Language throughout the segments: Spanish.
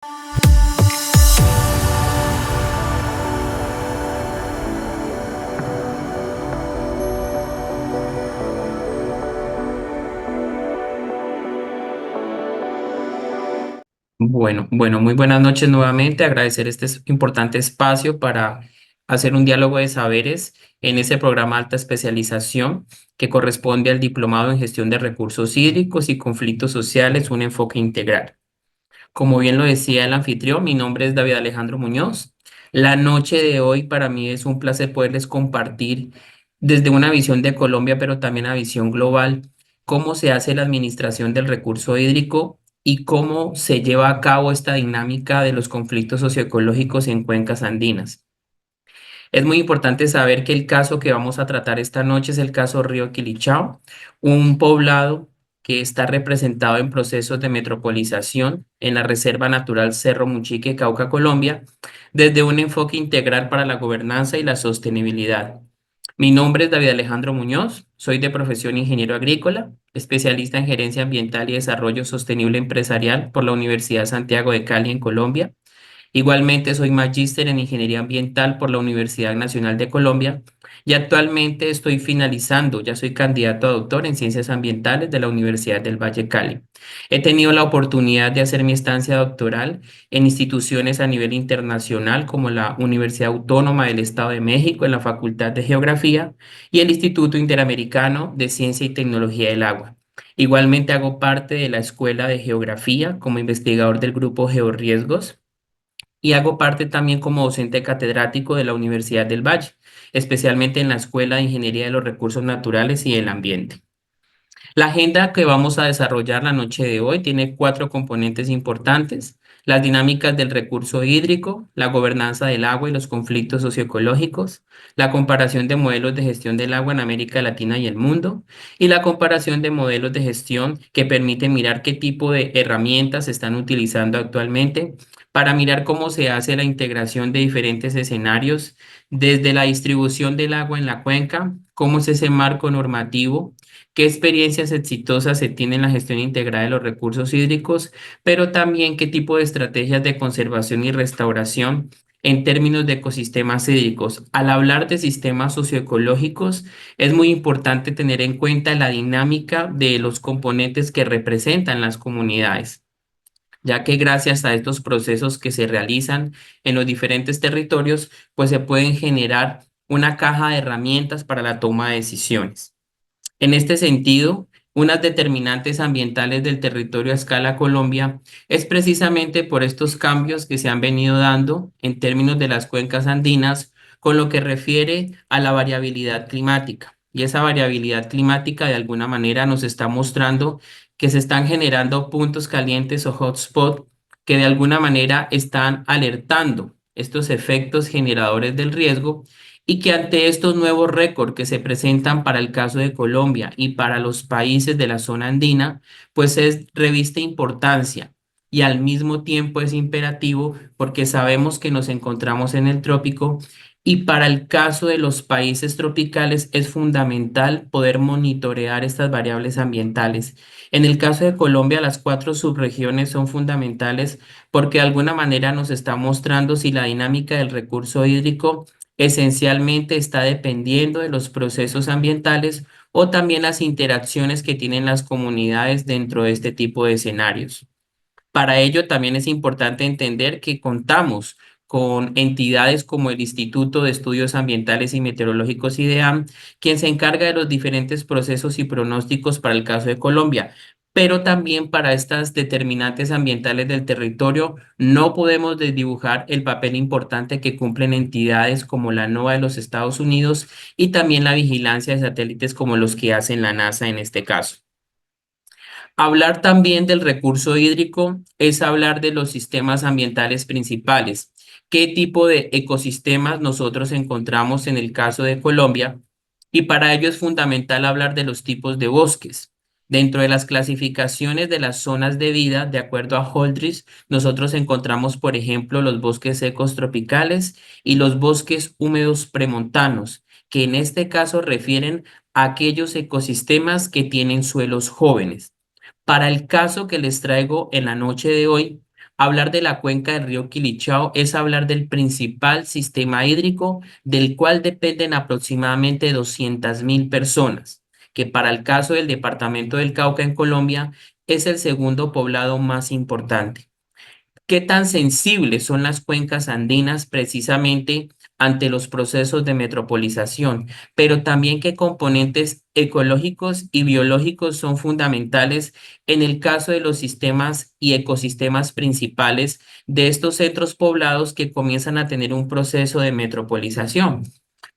Muy buenas noches nuevamente. Agradecer este importante espacio para hacer un diálogo de saberes en ese programa de alta especialización que corresponde al Diplomado en Gestión de Recursos Hídricos y Conflictos Sociales, un enfoque integral. Como bien lo decía el anfitrión, mi nombre es David Alejandro Muñoz. La noche de hoy para mí es un placer poderles compartir desde una visión de Colombia, pero también a visión global, cómo se hace la administración del recurso hídrico y cómo se lleva a cabo esta dinámica de los conflictos socioecológicos en cuencas andinas. Es muy importante saber que el caso que vamos a tratar esta noche es el caso Río Quilichao, un poblado que está representado en procesos de metropolización en la Reserva Natural Cerro Muchique, Cauca, Colombia, desde un enfoque integral para la gobernanza y la sostenibilidad. Mi nombre es David Alejandro Muñoz, soy de profesión ingeniero agrícola, especialista en gerencia ambiental y desarrollo sostenible empresarial por la Universidad Santiago de Cali en Colombia. Igualmente soy magíster en Ingeniería Ambiental por la Universidad Nacional de Colombia y actualmente estoy finalizando, ya soy candidato a doctor en Ciencias Ambientales de la Universidad del Valle Cali. He tenido la oportunidad de hacer mi estancia doctoral en instituciones a nivel internacional como la Universidad Autónoma del Estado de México en la Facultad de Geografía y el Instituto Interamericano de Ciencia y Tecnología del Agua. Igualmente hago parte de la Escuela de Geografía como investigador del grupo Georriesgos y hago parte también como docente catedrático de la Universidad del Valle, especialmente en la Escuela de Ingeniería de los Recursos Naturales y el Ambiente. La agenda que vamos a desarrollar la noche de hoy tiene cuatro componentes importantes: las dinámicas del recurso hídrico, la gobernanza del agua y los conflictos socioecológicos, la comparación de modelos de gestión del agua en América Latina y el mundo, y la comparación de modelos de gestión que permiten mirar qué tipo de herramientas se están utilizando actualmente para mirar cómo se hace la integración de diferentes escenarios desde la distribución del agua en la cuenca, cómo es ese marco normativo, qué experiencias exitosas se tienen en la gestión integrada de los recursos hídricos, pero también qué tipo de estrategias de conservación y restauración en términos de ecosistemas hídricos. Al hablar de sistemas socioecológicos, es muy importante tener en cuenta la dinámica de los componentes que representan las comunidades, ya que gracias a estos procesos que se realizan en los diferentes territorios, pues se pueden generar una caja de herramientas para la toma de decisiones. En este sentido, unas determinantes ambientales del territorio a escala Colombia es precisamente por estos cambios que se han venido dando en términos de las cuencas andinas con lo que refiere a la variabilidad climática. Y esa variabilidad climática de alguna manera nos está mostrando que se están generando puntos calientes o hotspot que de alguna manera están alertando estos efectos generadores del riesgo y que ante estos nuevos récords que se presentan para el caso de Colombia y para los países de la zona andina, pues es revista importancia y al mismo tiempo es imperativo porque sabemos que nos encontramos en el trópico y para el caso de los países tropicales es fundamental poder monitorear estas variables ambientales. En el caso de Colombia, las cuatro subregiones son fundamentales porque de alguna manera nos está mostrando si la dinámica del recurso hídrico esencialmente está dependiendo de los procesos ambientales o también las interacciones que tienen las comunidades dentro de este tipo de escenarios. Para ello también es importante entender que contamos con entidades como el Instituto de Estudios Ambientales y Meteorológicos IDEAM, quien se encarga de los diferentes procesos y pronósticos para el caso de Colombia. Pero también para estas determinantes ambientales del territorio no podemos desdibujar el papel importante que cumplen entidades como la NOAA de los Estados Unidos y también la vigilancia de satélites como los que hacen la NASA en este caso. Hablar también del recurso hídrico es hablar de los sistemas ambientales principales. ¿Qué tipo de ecosistemas nosotros encontramos en el caso de Colombia? Y para ello es fundamental hablar de los tipos de bosques. Dentro de las clasificaciones de las zonas de vida, de acuerdo a Holdridge, nosotros encontramos, por ejemplo, los bosques secos tropicales y los bosques húmedos premontanos, que en este caso refieren a aquellos ecosistemas que tienen suelos jóvenes. Para el caso que les traigo en la noche de hoy, hablar de la cuenca del río Quilichao es hablar del principal sistema hídrico del cual dependen aproximadamente 200.000 personas, que para el caso del departamento del Cauca en Colombia es el segundo poblado más importante. ¿Qué tan sensibles son las cuencas andinas precisamente ante los procesos de metropolización? Pero también qué componentes ecológicos y biológicos son fundamentales en el caso de los sistemas y ecosistemas principales de estos centros poblados que comienzan a tener un proceso de metropolización.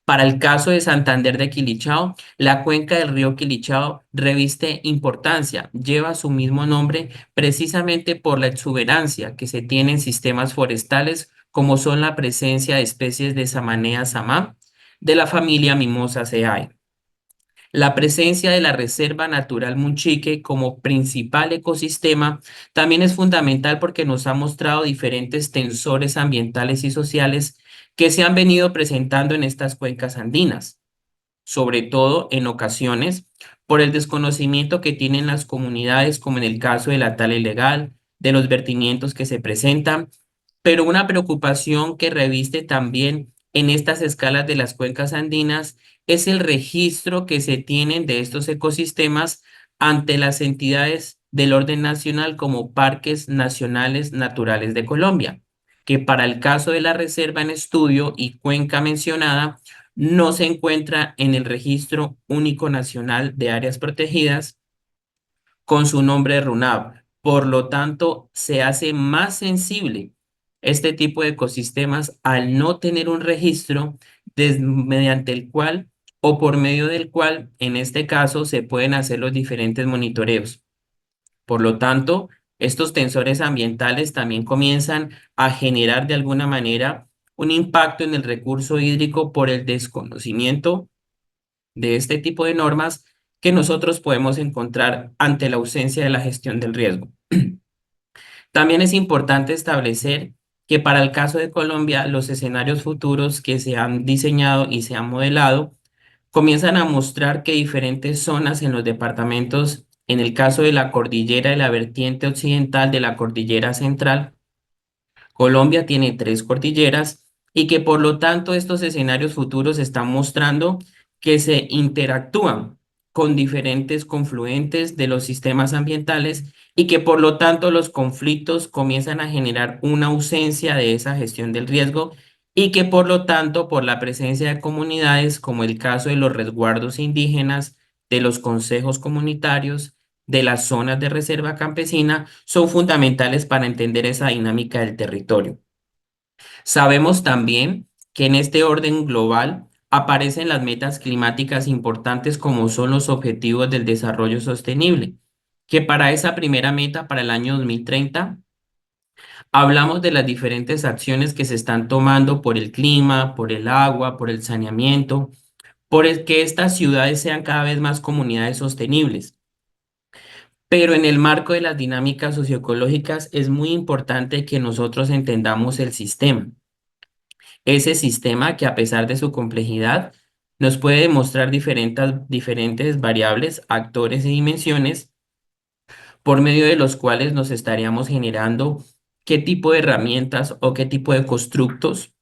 Para el caso de Santander de Quilichao, la cuenca del río Quilichao reviste importancia, lleva su mismo nombre precisamente por la exuberancia que se tiene en sistemas forestales, como son la presencia de especies de Samanea samá de la familia Mimosaceae. La presencia de la Reserva Natural Munchique como principal ecosistema también es fundamental porque nos ha mostrado diferentes tensores ambientales y sociales que se han venido presentando en estas cuencas andinas, sobre todo en ocasiones por el desconocimiento que tienen las comunidades, como en el caso de la tala ilegal, de los vertimientos que se presentan, pero una preocupación que reviste también en estas escalas de las cuencas andinas es el registro que se tienen de estos ecosistemas ante las entidades del orden nacional como parques nacionales naturales de Colombia, que para el caso de la reserva en estudio y cuenca mencionada, no se encuentra en el Registro Único Nacional de Áreas Protegidas con su nombre RUNAV. Por lo tanto, se hace más sensible este tipo de ecosistemas al no tener un registro mediante el cual o por medio del cual, en este caso, se pueden hacer los diferentes monitoreos. Por lo tanto, estos tensores ambientales también comienzan a generar de alguna manera un impacto en el recurso hídrico por el desconocimiento de este tipo de normas que nosotros podemos encontrar ante la ausencia de la gestión del riesgo. También es importante establecer que para el caso de Colombia, los escenarios futuros que se han diseñado y se han modelado comienzan a mostrar que diferentes zonas en los departamentos, en el caso de la cordillera de la vertiente occidental de la cordillera central, Colombia tiene tres cordilleras y que por lo tanto estos escenarios futuros están mostrando que se interactúan con diferentes confluentes de los sistemas ambientales y que por lo tanto los conflictos comienzan a generar una ausencia de esa gestión del riesgo y que por lo tanto por la presencia de comunidades como el caso de los resguardos indígenas, de los consejos comunitarios, de las zonas de reserva campesina son fundamentales para entender esa dinámica del territorio. Sabemos también que en este orden global aparecen las metas climáticas importantes como son los objetivos del desarrollo sostenible, que para esa primera meta, para el año 2030, hablamos de las diferentes acciones que se están tomando por el clima, por el agua, por el saneamiento, por el que estas ciudades sean cada vez más comunidades sostenibles. Pero en el marco de las dinámicas socioecológicas es muy importante que nosotros entendamos el sistema. Ese sistema que a pesar de su complejidad nos puede demostrar diferentes variables, actores y dimensiones por medio de los cuales nos estaríamos generando qué tipo de herramientas o qué tipo de constructos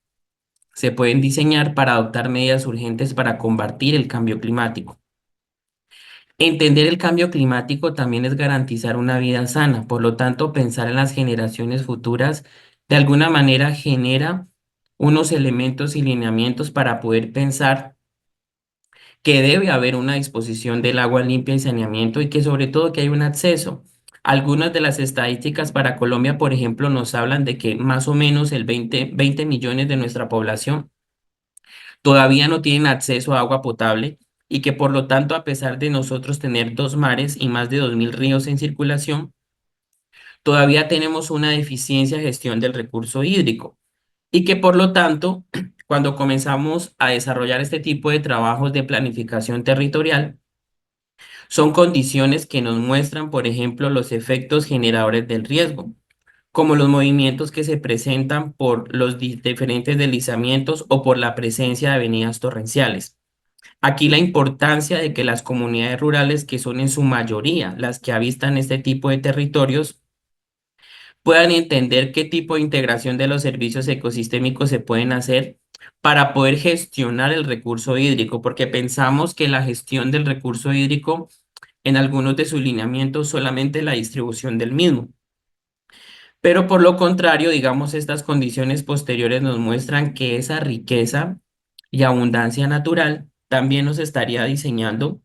se pueden diseñar para adoptar medidas urgentes para combatir el cambio climático. Entender el cambio climático también es garantizar una vida sana, por lo tanto, pensar en las generaciones futuras de alguna manera genera unos elementos y lineamientos para poder pensar que debe haber una disposición del agua limpia y saneamiento y que sobre todo que hay un acceso. Algunas de las estadísticas para Colombia, por ejemplo, nos hablan de que más o menos el 20 millones de nuestra población todavía no tienen acceso a agua potable y que por lo tanto, a pesar de nosotros tener dos mares y más de 2.000 ríos en circulación, todavía tenemos una deficiencia de gestión del recurso hídrico y que por lo tanto, cuando comenzamos a desarrollar este tipo de trabajos de planificación territorial, son condiciones que nos muestran, por ejemplo, los efectos generadores del riesgo, como los movimientos que se presentan por los diferentes deslizamientos o por la presencia de avenidas torrenciales. Aquí la importancia de que las comunidades rurales, que son en su mayoría las que habitan este tipo de territorios, puedan entender qué tipo de integración de los servicios ecosistémicos se pueden hacer para poder gestionar el recurso hídrico, porque pensamos que la gestión del recurso hídrico en algunos de sus lineamientos solamente la distribución del mismo. Pero por lo contrario, digamos, estas condiciones posteriores nos muestran que esa riqueza y abundancia natural también nos estaría diseñando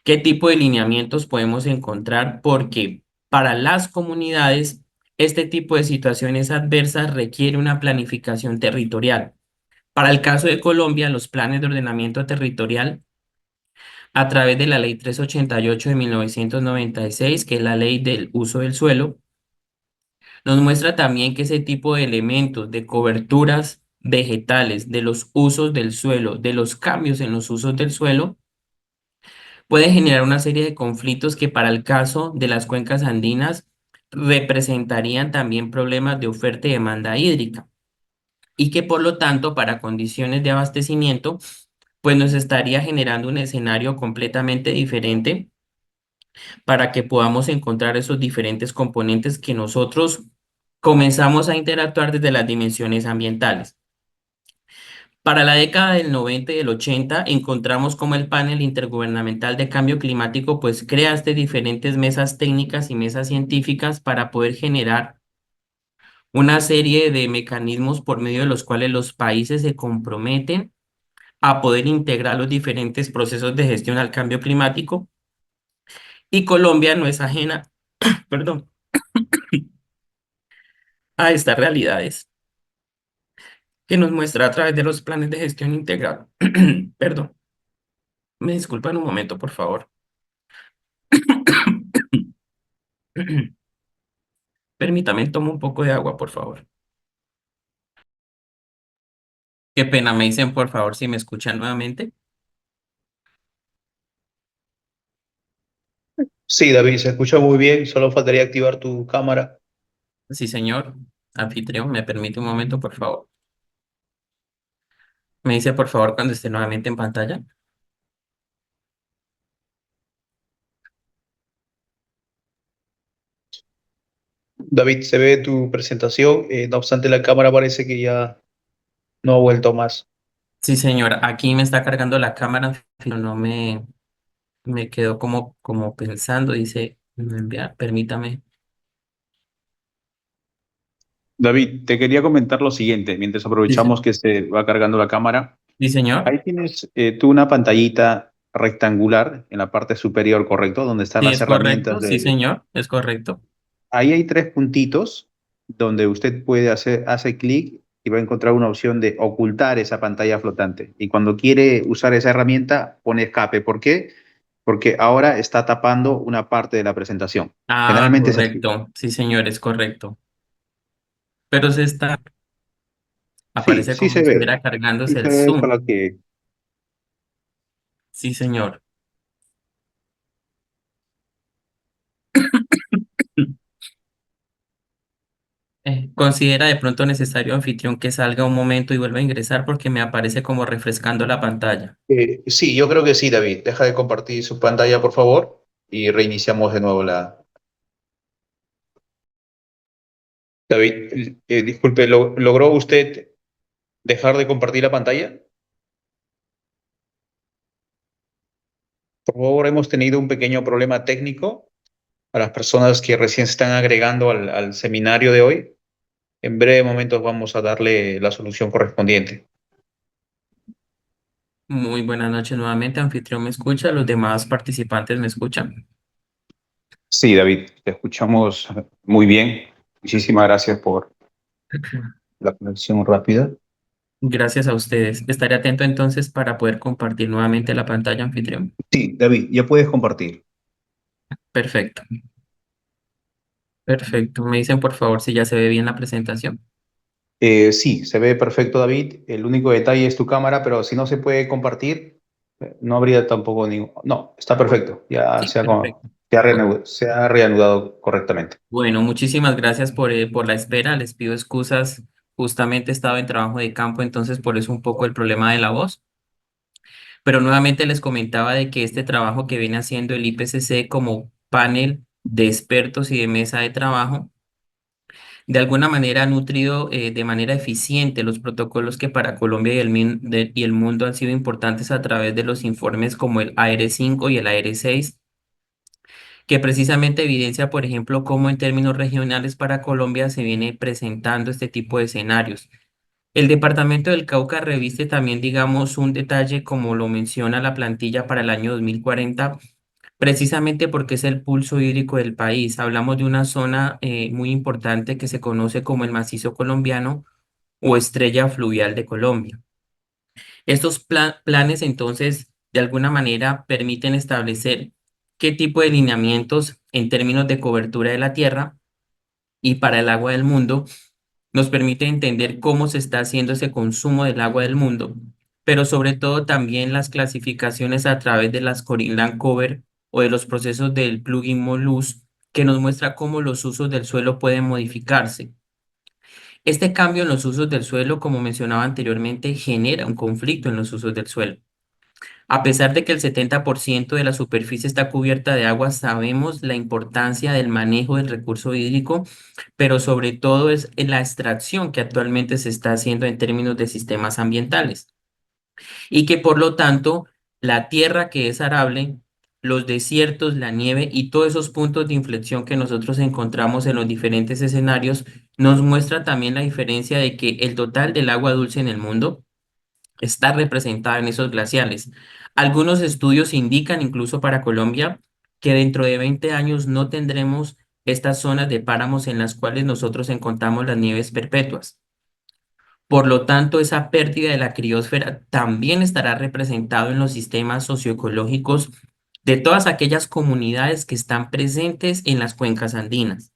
qué tipo de lineamientos podemos encontrar, porque para las comunidades este tipo de situaciones adversas requiere una planificación territorial. Para el caso de Colombia, los planes de ordenamiento territorial a través de la Ley 388 de 1996, que es la ley del uso del suelo, nos muestra también que ese tipo de elementos, de coberturas vegetales, de los usos del suelo, de los cambios en los usos del suelo, puede generar una serie de conflictos que para el caso de las cuencas andinas representarían también problemas de oferta y demanda hídrica y que por lo tanto para condiciones de abastecimiento pues nos estaría generando un escenario completamente diferente para que podamos encontrar esos diferentes componentes que nosotros comenzamos a interactuar desde las dimensiones ambientales. Para la década del 90 y del 80 encontramos como el panel intergubernamental de cambio climático pues crea estas diferentes mesas técnicas y mesas científicas para poder generar una serie de mecanismos por medio de los cuales los países se comprometen a poder integrar los diferentes procesos de gestión al cambio climático y Colombia no es ajena, perdón, a estas realidades que nos muestra a través de los planes de gestión integral. Perdón, me disculpan un momento, por favor. Permítame, tomo un poco de agua, por favor. Qué pena, me dicen, por favor, si me escuchan nuevamente. Sí, David, se escucha muy bien, solo faltaría activar tu cámara. Sí, señor. Anfitrión, ¿me permite un momento, por favor? Me dice, por favor, cuando esté nuevamente en pantalla. David, se ve tu presentación, no obstante la cámara parece que ya no ha vuelto más. Sí, señor. Aquí me está cargando la cámara, pero no me quedo como pensando. Dice, enviar, permítame. David, te quería comentar lo siguiente, mientras Sí, se- aprovechamos que se va cargando la cámara. sí, señor. Ahí tienes tú una pantallita rectangular en la parte superior, ¿correcto? Donde están Sí, las es correcto. herramientas Sí, de... señor. Es correcto. Ahí hay tres puntitos donde usted puede hace clic y va a encontrar una opción de ocultar esa pantalla flotante. Y cuando quiere usar esa herramienta, pone escape. ¿Por qué? Porque ahora está tapando una parte de la presentación. Ah, Generalmente es así. correcto. Sí, señor, es correcto. Pero se está, Sí, aparece como si estuviera sí cargándose se el ve, Zoom. solo que Sí, señor. Considera de pronto necesario, anfitrión, que salga un momento y vuelva a ingresar porque me aparece como refrescando la pantalla. sí, yo creo que sí, David. Deja de compartir su pantalla, por favor, y reiniciamos de nuevo la... David, disculpe, ¿logró usted dejar de compartir la pantalla? Por favor, hemos tenido un pequeño problema técnico a las personas que recién se están agregando al seminario de hoy. En breve momentos vamos a darle la solución correspondiente. Muy buenas noches nuevamente, anfitrión, ¿me escucha? ¿Los demás participantes me escuchan? Sí, David, te escuchamos muy bien. Muchísimas gracias por la conexión rápida. Gracias a ustedes. Estaré atento entonces para poder compartir nuevamente la pantalla, anfitrión. Sí, David, ya puedes compartir. Perfecto, perfecto. Me dicen por favor si ya se ve bien la presentación. Sí, se ve perfecto, David. El único detalle es tu cámara, pero si no se puede compartir, no habría tampoco ningún... No, está perfecto. Ya Sí, perfecto. Ok. se ha reanudado correctamente. Bueno, muchísimas gracias por la espera. Les pido excusas. Justamente estaba en trabajo de campo, entonces por eso un poco el problema de la voz. Pero nuevamente les comentaba de que este trabajo que viene haciendo el IPCC como panel de expertos y de mesa de trabajo de alguna manera ha nutrido de manera eficiente los protocolos que para Colombia y el mundo han sido importantes a través de los informes como el AR5 y el AR6, que precisamente evidencia, por ejemplo, cómo en términos regionales para Colombia se viene presentando este tipo de escenarios. El departamento del Cauca reviste también, digamos, un detalle como lo menciona la plantilla para el año 2040, precisamente porque es el pulso hídrico del país. Hablamos de una zona muy importante que se conoce como el Macizo Colombiano o Estrella Fluvial de Colombia. Estos planes, entonces, de alguna manera permiten establecer qué tipo de lineamientos en términos de cobertura de la tierra y para el agua del mundo nos permite entender cómo se está haciendo ese consumo del agua del mundo, pero sobre todo también las clasificaciones a través de las Corine Cover o de los procesos del plugin Molus, que nos muestra cómo los usos del suelo pueden modificarse. Este cambio en los usos del suelo, como mencionaba anteriormente, genera un conflicto en los usos del suelo. A pesar de que el 70% de la superficie está cubierta de agua, sabemos la importancia del manejo del recurso hídrico, pero sobre todo es en la extracción que actualmente se está haciendo en términos de sistemas ambientales y que por lo tanto la tierra que es arable, los desiertos, la nieve y todos esos puntos de inflexión que nosotros encontramos en los diferentes escenarios nos muestra también la diferencia de que el total del agua dulce en el mundo está representada en esos glaciales. Algunos estudios indican, incluso para Colombia, que dentro de 20 años no tendremos estas zonas de páramos en las cuales nosotros encontramos las nieves perpetuas. Por lo tanto, esa pérdida de la criósfera también estará representado en los sistemas socioecológicos de todas aquellas comunidades que están presentes en las cuencas andinas.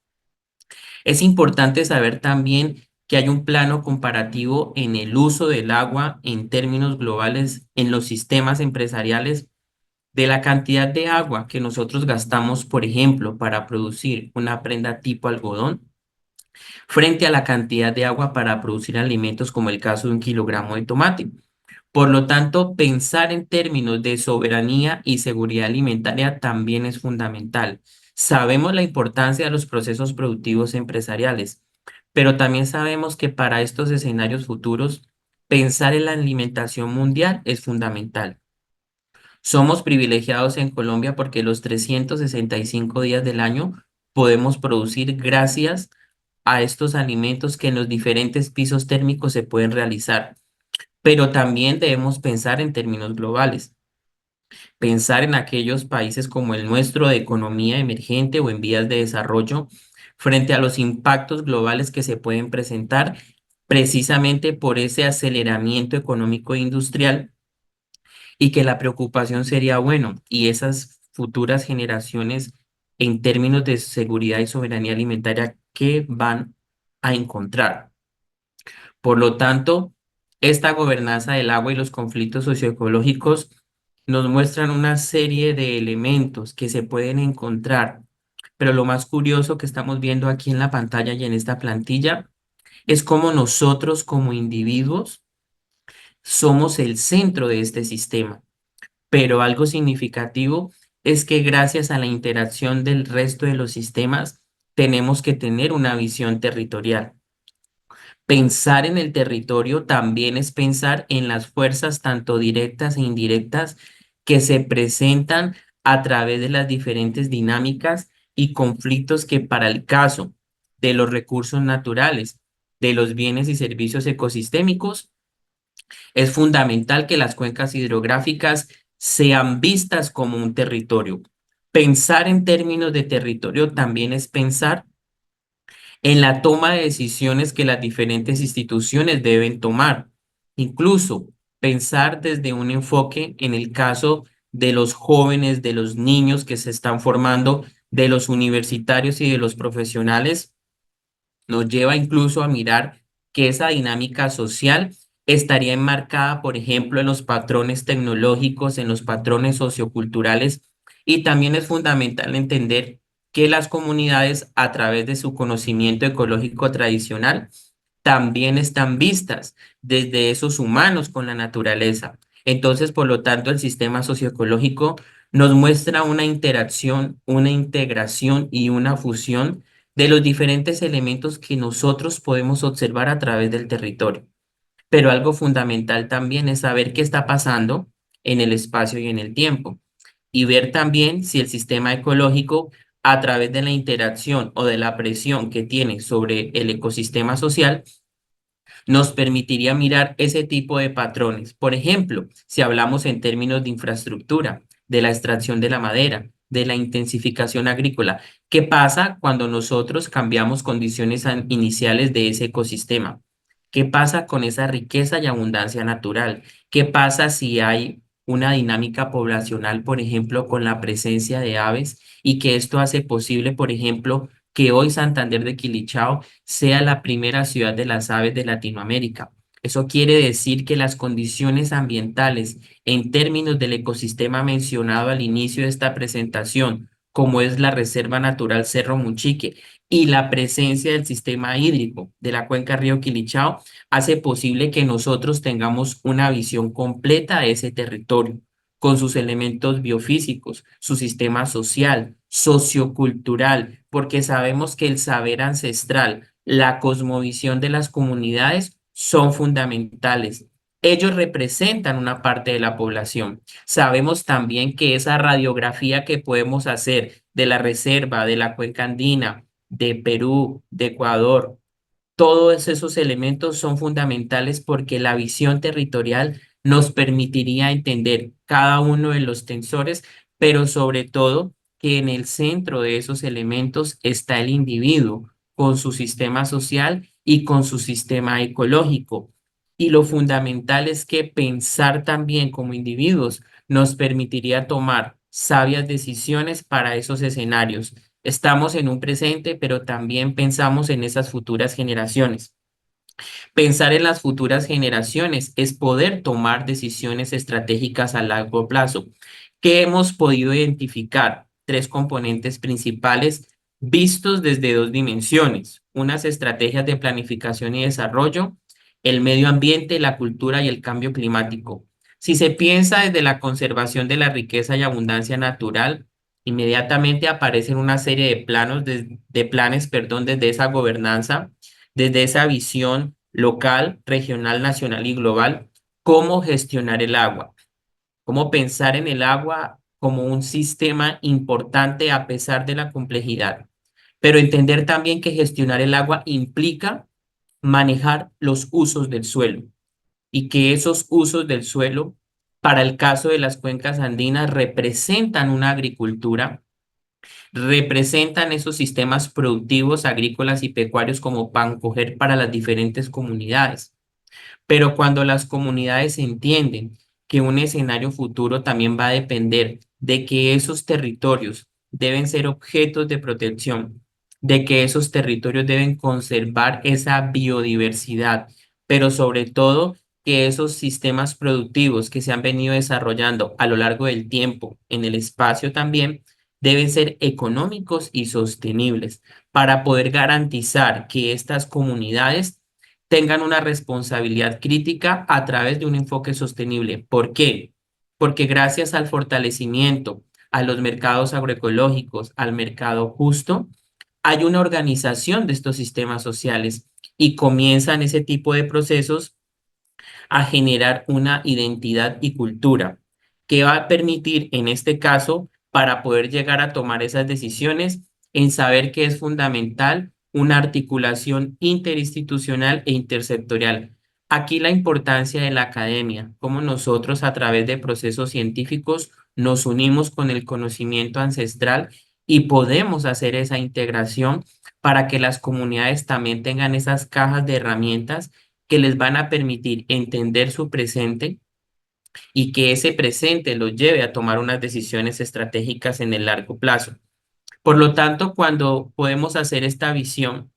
Es importante saber también que hay un plano comparativo en el uso del agua en términos globales en los sistemas empresariales de la cantidad de agua que nosotros gastamos, por ejemplo, para producir una prenda tipo algodón, frente a la cantidad de agua para producir alimentos como el caso de un kilogramo de tomate. Por lo tanto, pensar en términos de soberanía y seguridad alimentaria también es fundamental. Sabemos la importancia de los procesos productivos empresariales, pero también sabemos que para estos escenarios futuros, pensar en la alimentación mundial es fundamental. Somos privilegiados en Colombia porque los 365 días del año podemos producir gracias a estos alimentos que en los diferentes pisos térmicos se pueden realizar, pero también debemos pensar en términos globales, pensar en aquellos países como el nuestro de economía emergente o en vías de desarrollo frente a los impactos globales que se pueden presentar precisamente por ese aceleramiento económico e industrial y que la preocupación sería, bueno, y esas futuras generaciones en términos de seguridad y soberanía alimentaria, ¿qué van a encontrar? Por lo tanto, esta gobernanza del agua y los conflictos socioecológicos nos muestran una serie de elementos que se pueden encontrar, pero lo más curioso que estamos viendo aquí en la pantalla y en esta plantilla es cómo nosotros como individuos somos el centro de este sistema, pero algo significativo es que gracias a la interacción del resto de los sistemas tenemos que tener una visión territorial. Pensar en el territorio también es pensar en las fuerzas tanto directas e indirectas que se presentan a través de las diferentes dinámicas y conflictos que para el caso de los recursos naturales, de los bienes y servicios ecosistémicos, es fundamental que las cuencas hidrográficas sean vistas como un territorio. Pensar en términos de territorio también es pensar en la toma de decisiones que las diferentes instituciones deben tomar. Incluso pensar desde un enfoque en el caso de los jóvenes, de los niños que se están formando, de los universitarios y de los profesionales, nos lleva incluso a mirar que esa dinámica social estaría enmarcada, por ejemplo, en los patrones tecnológicos, en los patrones socioculturales, y también es fundamental entender que las comunidades, a través de su conocimiento ecológico tradicional, también están vistas desde esos humanos con la naturaleza. Entonces, por lo tanto, el sistema socioecológico nos muestra una interacción, una integración y una fusión de los diferentes elementos que nosotros podemos observar a través del territorio. Pero algo fundamental también es saber qué está pasando en el espacio y en el tiempo y ver también si el sistema ecológico, a través de la interacción o de la presión que tiene sobre el ecosistema social, nos permitiría mirar ese tipo de patrones. Por ejemplo, si hablamos en términos de infraestructura, de la extracción de la madera, de la intensificación agrícola, ¿qué pasa cuando nosotros cambiamos condiciones iniciales de ese ecosistema? ¿Qué pasa con esa riqueza y abundancia natural? ¿Qué pasa si hay una dinámica poblacional, por ejemplo, con la presencia de aves y que esto hace posible, por ejemplo, que hoy Santander de Quilichao sea la primera ciudad de las aves de Latinoamérica? Eso quiere decir que las condiciones ambientales en términos del ecosistema mencionado al inicio de esta presentación, como es la Reserva Natural Cerro Muchique y la presencia del sistema hídrico de la cuenca Río Quilichao, hace posible que nosotros tengamos una visión completa de ese territorio, con sus elementos biofísicos, su sistema social, sociocultural, porque sabemos que el saber ancestral, la cosmovisión de las comunidades son fundamentales. Ellos representan una parte de la población. Sabemos también que esa radiografía que podemos hacer de la reserva, de la cuenca andina, de Perú, de Ecuador, todos esos elementos son fundamentales porque la visión territorial nos permitiría entender cada uno de los tensores, pero sobre todo que en el centro de esos elementos está el individuo con su sistema social y con su sistema ecológico. Y lo fundamental es que pensar también como individuos nos permitiría tomar sabias decisiones para esos escenarios. Estamos en un presente, pero también pensamos en esas futuras generaciones. Pensar en las futuras generaciones es poder tomar decisiones estratégicas a largo plazo. ¿Qué hemos podido identificar? Tres componentes principales vistos desde dos dimensiones: unas estrategias de planificación y desarrollo, el medio ambiente, la cultura y el cambio climático. Si se piensa desde la conservación de la riqueza y abundancia natural, inmediatamente aparecen una serie de planos, de planes, perdón, desde esa gobernanza, desde esa visión local, regional, nacional y global, cómo gestionar el agua, cómo pensar en el agua como un sistema importante a pesar de la complejidad, pero entender también que gestionar el agua implica manejar los usos del suelo y que esos usos del suelo, para el caso de las cuencas andinas, representan una agricultura, representan esos sistemas productivos agrícolas y pecuarios como pan coger para las diferentes comunidades. Pero cuando las comunidades entienden que un escenario futuro también va a depender de que esos territorios deben ser objetos de protección, de que esos territorios deben conservar esa biodiversidad, pero sobre todo que esos sistemas productivos que se han venido desarrollando a lo largo del tiempo en el espacio también deben ser económicos y sostenibles para poder garantizar que estas comunidades tengan una responsabilidad crítica a través de un enfoque sostenible. ¿Por qué? Porque gracias al fortalecimiento a los mercados agroecológicos, al mercado justo, hay una organización de estos sistemas sociales y comienzan ese tipo de procesos a generar una identidad y cultura que va a permitir, en este caso, para poder llegar a tomar esas decisiones, en saber que es fundamental una articulación interinstitucional e intersectorial. Aquí la importancia de la academia, cómo nosotros a través de procesos científicos nos unimos con el conocimiento ancestral y podemos hacer esa integración para que las comunidades también tengan esas cajas de herramientas que les van a permitir entender su presente y que ese presente los lleve a tomar unas decisiones estratégicas en el largo plazo. Por lo tanto, cuando podemos hacer esta visión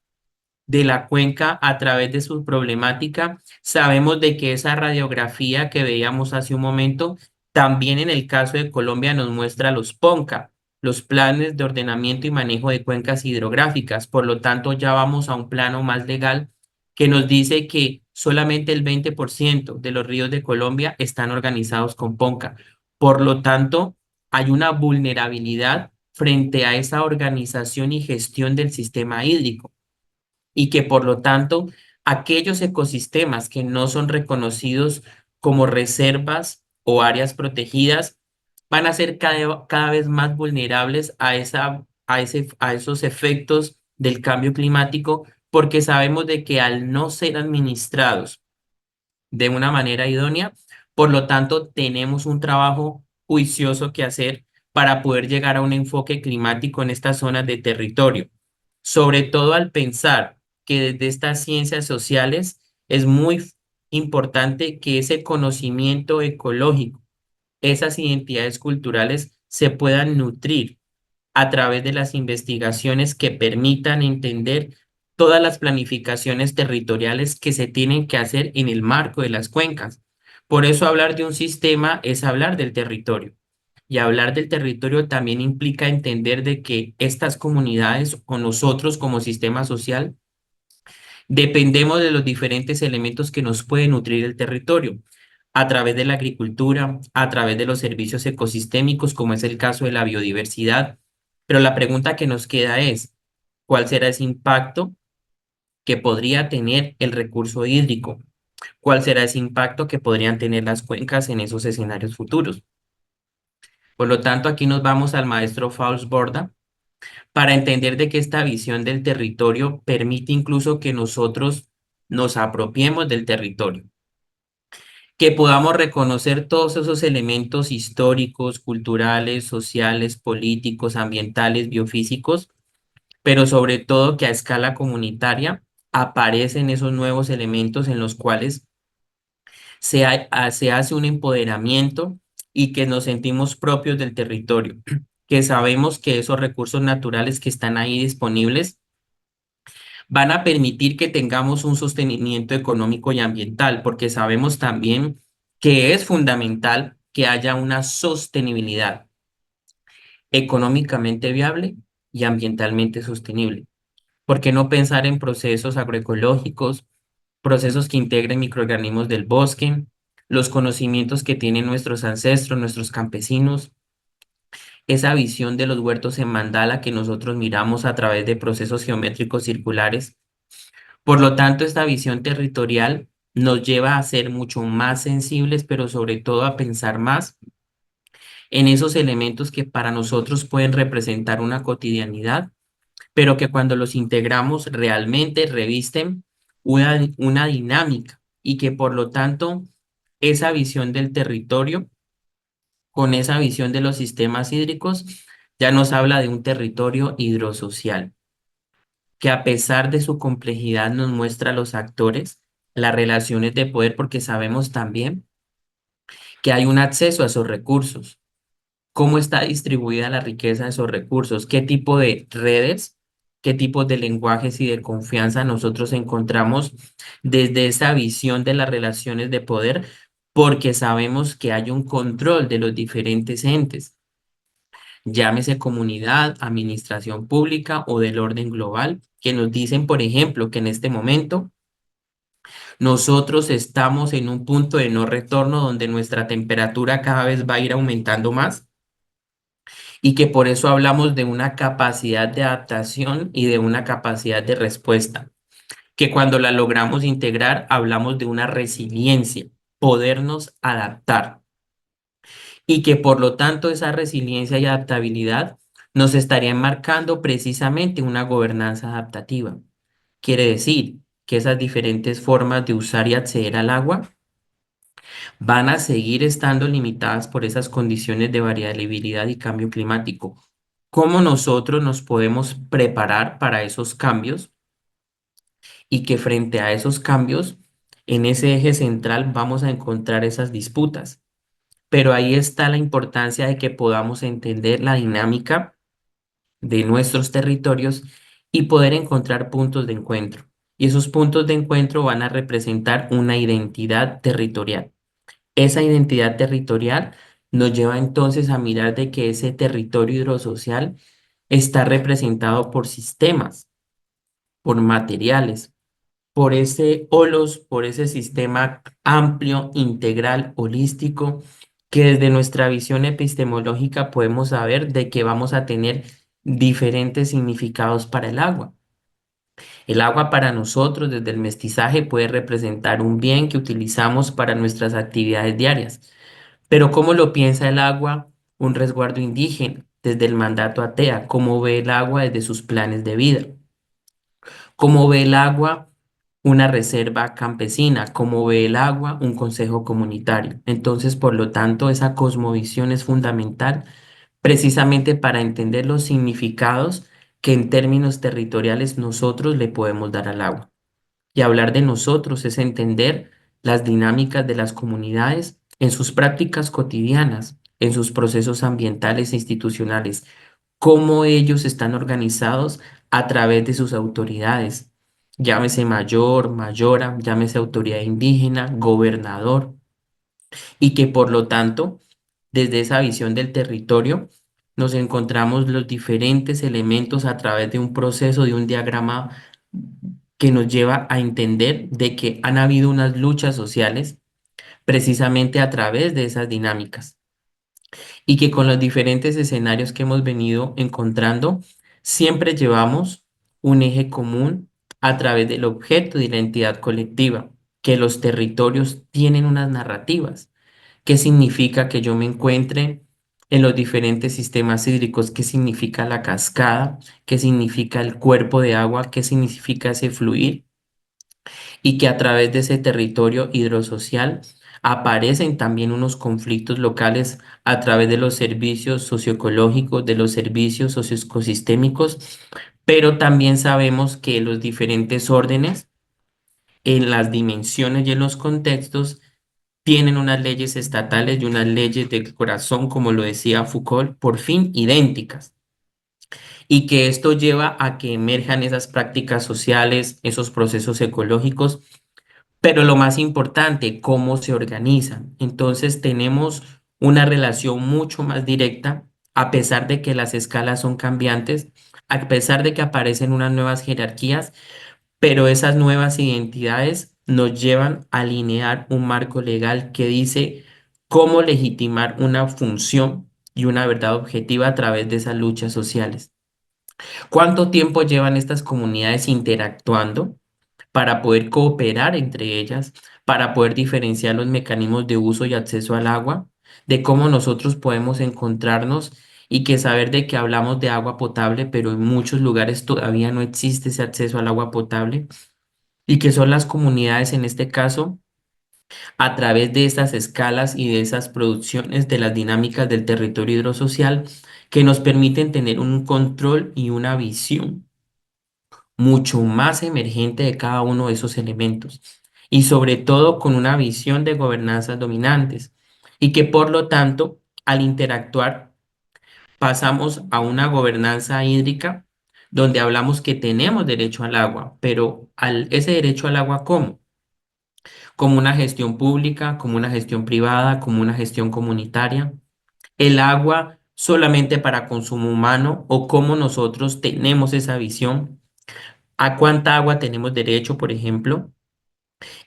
de la cuenca a través de su problemática, sabemos de que esa radiografía que veíamos hace un momento, también en el caso de Colombia nos muestra los PONCA, los planes de ordenamiento y manejo de cuencas hidrográficas. Por lo tanto, ya vamos a un plano más legal que nos dice que solamente el 20% de los ríos de Colombia están organizados con PONCA. Por lo tanto, hay una vulnerabilidad frente a esa organización y gestión del sistema hídrico y que por lo tanto aquellos ecosistemas que no son reconocidos como reservas o áreas protegidas van a ser cada vez más vulnerables a esos efectos del cambio climático porque sabemos de que al no ser administrados de una manera idónea, por lo tanto tenemos un trabajo juicioso que hacer para poder llegar a un enfoque climático en estas zonas de territorio, sobre todo al pensar que desde estas ciencias sociales es muy importante que ese conocimiento ecológico, esas identidades culturales se puedan nutrir a través de las investigaciones que permitan entender todas las planificaciones territoriales que se tienen que hacer en el marco de las cuencas. Por eso hablar de un sistema es hablar del territorio. Y hablar del territorio también implica entender de que estas comunidades o nosotros como sistema social dependemos de los diferentes elementos que nos pueden nutrir el territorio a través de la agricultura, a través de los servicios ecosistémicos, como es el caso de la biodiversidad. Pero la pregunta que nos queda es, ¿cuál será ese impacto que podría tener el recurso hídrico? ¿Cuál será ese impacto que podrían tener las cuencas en esos escenarios futuros? Por lo tanto, aquí nos vamos al maestro Fausto Borda para entender de que esta visión del territorio permite incluso que nosotros nos apropiemos del territorio, que podamos reconocer todos esos elementos históricos, culturales, sociales, políticos, ambientales, biofísicos, pero sobre todo que a escala comunitaria aparecen esos nuevos elementos en los cuales se hace un empoderamiento y que nos sentimos propios del territorio, que sabemos que esos recursos naturales que están ahí disponibles van a permitir que tengamos un sostenimiento económico y ambiental, porque sabemos también que es fundamental que haya una sostenibilidad económicamente viable y ambientalmente sostenible. ¿Por qué no pensar en procesos agroecológicos, procesos que integren microorganismos del bosque, los conocimientos que tienen nuestros ancestros, nuestros campesinos, esa visión de los huertos en mandala que nosotros miramos a través de procesos geométricos circulares? Por lo tanto, esta visión territorial nos lleva a ser mucho más sensibles, pero sobre todo a pensar más en esos elementos que para nosotros pueden representar una cotidianidad, pero que cuando los integramos realmente revisten una dinámica y que por lo tanto esa visión del territorio con esa visión de los sistemas hídricos ya nos habla de un territorio hidrosocial que a pesar de su complejidad nos muestra a los actores, las relaciones de poder, porque sabemos también que hay un acceso a esos recursos, cómo está distribuida la riqueza de esos recursos, qué tipo de redes, qué tipos de lenguajes y de confianza nosotros encontramos desde esa visión de las relaciones de poder, porque sabemos que hay un control de los diferentes entes, llámese comunidad, administración pública o del orden global, que nos dicen, por ejemplo, que en este momento nosotros estamos en un punto de no retorno donde nuestra temperatura cada vez va a ir aumentando más y que por eso hablamos de una capacidad de adaptación y de una capacidad de respuesta, que cuando la logramos integrar hablamos de una resiliencia, podernos adaptar y que por lo tanto esa resiliencia y adaptabilidad nos estaría marcando precisamente una gobernanza adaptativa. Quiere decir que esas diferentes formas de usar y acceder al agua van a seguir estando limitadas por esas condiciones de variabilidad y cambio climático. ¿Cómo nosotros nos podemos preparar para esos cambios y que frente a esos cambios, en ese eje central vamos a encontrar esas disputas? Pero ahí está la importancia de que podamos entender la dinámica de nuestros territorios y poder encontrar puntos de encuentro. Y esos puntos de encuentro van a representar una identidad territorial. Esa identidad territorial nos lleva entonces a mirar de que ese territorio hidrosocial está representado por sistemas, por materiales, por ese holos, por ese sistema amplio, integral, holístico, que desde nuestra visión epistemológica podemos saber de que vamos a tener diferentes significados para el agua. El agua para nosotros desde el mestizaje puede representar un bien que utilizamos para nuestras actividades diarias. Pero ¿cómo lo piensa el agua un resguardo indígena desde el mandato atea? ¿Cómo ve el agua desde sus planes de vida? ¿Cómo ve el agua una reserva campesina? ¿Cómo ve el agua un consejo comunitario? Entonces, por lo tanto, esa cosmovisión es fundamental precisamente para entender los significados que en términos territoriales nosotros le podemos dar al agua. Y hablar de nosotros es entender las dinámicas de las comunidades en sus prácticas cotidianas, en sus procesos ambientales e institucionales, cómo ellos están organizados a través de sus autoridades. Llámese mayor, mayora, llámese autoridad indígena, gobernador, y que por lo tanto, desde esa visión del territorio, nos encontramos los diferentes elementos a través de un proceso, de un diagrama que nos lleva a entender de que han habido unas luchas sociales precisamente a través de esas dinámicas y que con los diferentes escenarios que hemos venido encontrando, siempre llevamos un eje común a través del objeto de identidad colectiva, que los territorios tienen unas narrativas. ¿Qué significa que yo me encuentre en los diferentes sistemas hídricos? ¿Qué significa la cascada? ¿Qué significa el cuerpo de agua? ¿Qué significa ese fluir? Y que a través de ese territorio hidrosocial aparecen también unos conflictos locales a través de los servicios socioecológicos, de los servicios socioecosistémicos, pero también sabemos que los diferentes órdenes en las dimensiones y en los contextos tienen unas leyes estatales y unas leyes del corazón, como lo decía Foucault, por fin idénticas, y que esto lleva a que emerjan esas prácticas sociales, esos procesos ecológicos, pero lo más importante, cómo se organizan. Entonces tenemos una relación mucho más directa, a pesar de que las escalas son cambiantes, a pesar de que aparecen unas nuevas jerarquías, pero esas nuevas identidades nos llevan a alinear un marco legal que dice cómo legitimar una función y una verdad objetiva a través de esas luchas sociales. ¿Cuánto tiempo llevan estas comunidades interactuando para poder cooperar entre ellas, para poder diferenciar los mecanismos de uso y acceso al agua, de cómo nosotros podemos encontrarnos y que saber de que hablamos de agua potable, pero en muchos lugares todavía no existe ese acceso al agua potable y que son las comunidades en este caso a través de estas escalas y de esas producciones de las dinámicas del territorio hidrosocial que nos permiten tener un control y una visión mucho más emergente de cada uno de esos elementos y sobre todo con una visión de gobernanzas dominantes y que por lo tanto al interactuar pasamos a una gobernanza hídrica donde hablamos que tenemos derecho al agua, pero ese derecho al agua, ¿cómo? Como una gestión pública, como una gestión privada, como una gestión comunitaria. El agua solamente para consumo humano o cómo nosotros tenemos esa visión, a cuánta agua tenemos derecho, por ejemplo,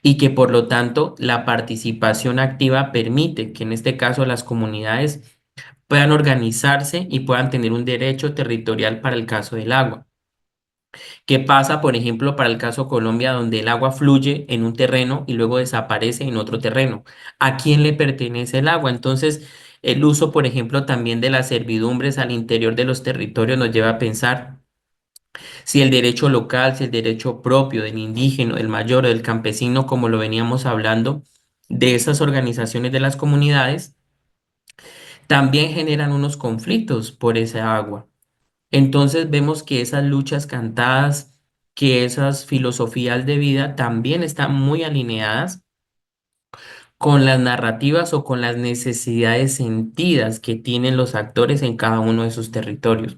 y que por lo tanto la participación activa permite que en este caso las comunidades puedan organizarse y puedan tener un derecho territorial para el caso del agua. ¿Qué pasa, por ejemplo, para el caso Colombia, donde el agua fluye en un terreno y luego desaparece en otro terreno? ¿A quién le pertenece el agua? Entonces, el uso, por ejemplo, también de las servidumbres al interior de los territorios nos lleva a pensar si el derecho local, si el derecho propio del indígena, del mayor o del campesino, como lo veníamos hablando, de esas organizaciones de las comunidades, también generan unos conflictos por esa agua. Entonces vemos que esas luchas cantadas, que esas filosofías de vida también están muy alineadas con las narrativas o con las necesidades sentidas que tienen los actores en cada uno de sus territorios.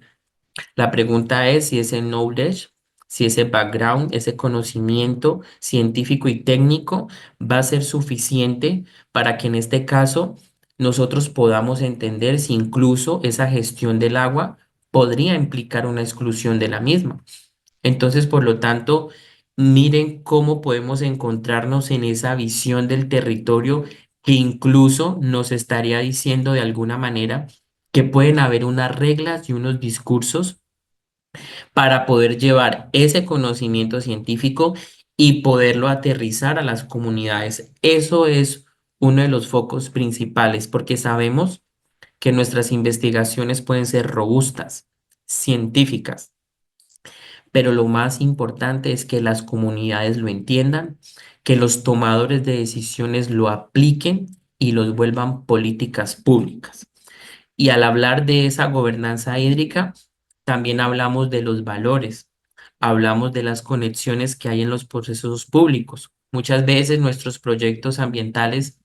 La pregunta es si ese knowledge, si ese background, ese conocimiento científico y técnico va a ser suficiente para que en este caso nosotros podamos entender si incluso esa gestión del agua podría implicar una exclusión de la misma. Entonces, por lo tanto, miren cómo podemos encontrarnos en esa visión del territorio que incluso nos estaría diciendo de alguna manera que pueden haber unas reglas y unos discursos para poder llevar ese conocimiento científico y poderlo aterrizar a las comunidades. Eso es uno de los focos principales, porque sabemos que nuestras investigaciones pueden ser robustas, científicas, pero lo más importante es que las comunidades lo entiendan, que los tomadores de decisiones lo apliquen y los vuelvan políticas públicas. Y al hablar de esa gobernanza hídrica, también hablamos de los valores, hablamos de las conexiones que hay en los procesos públicos. Muchas veces nuestros proyectos ambientales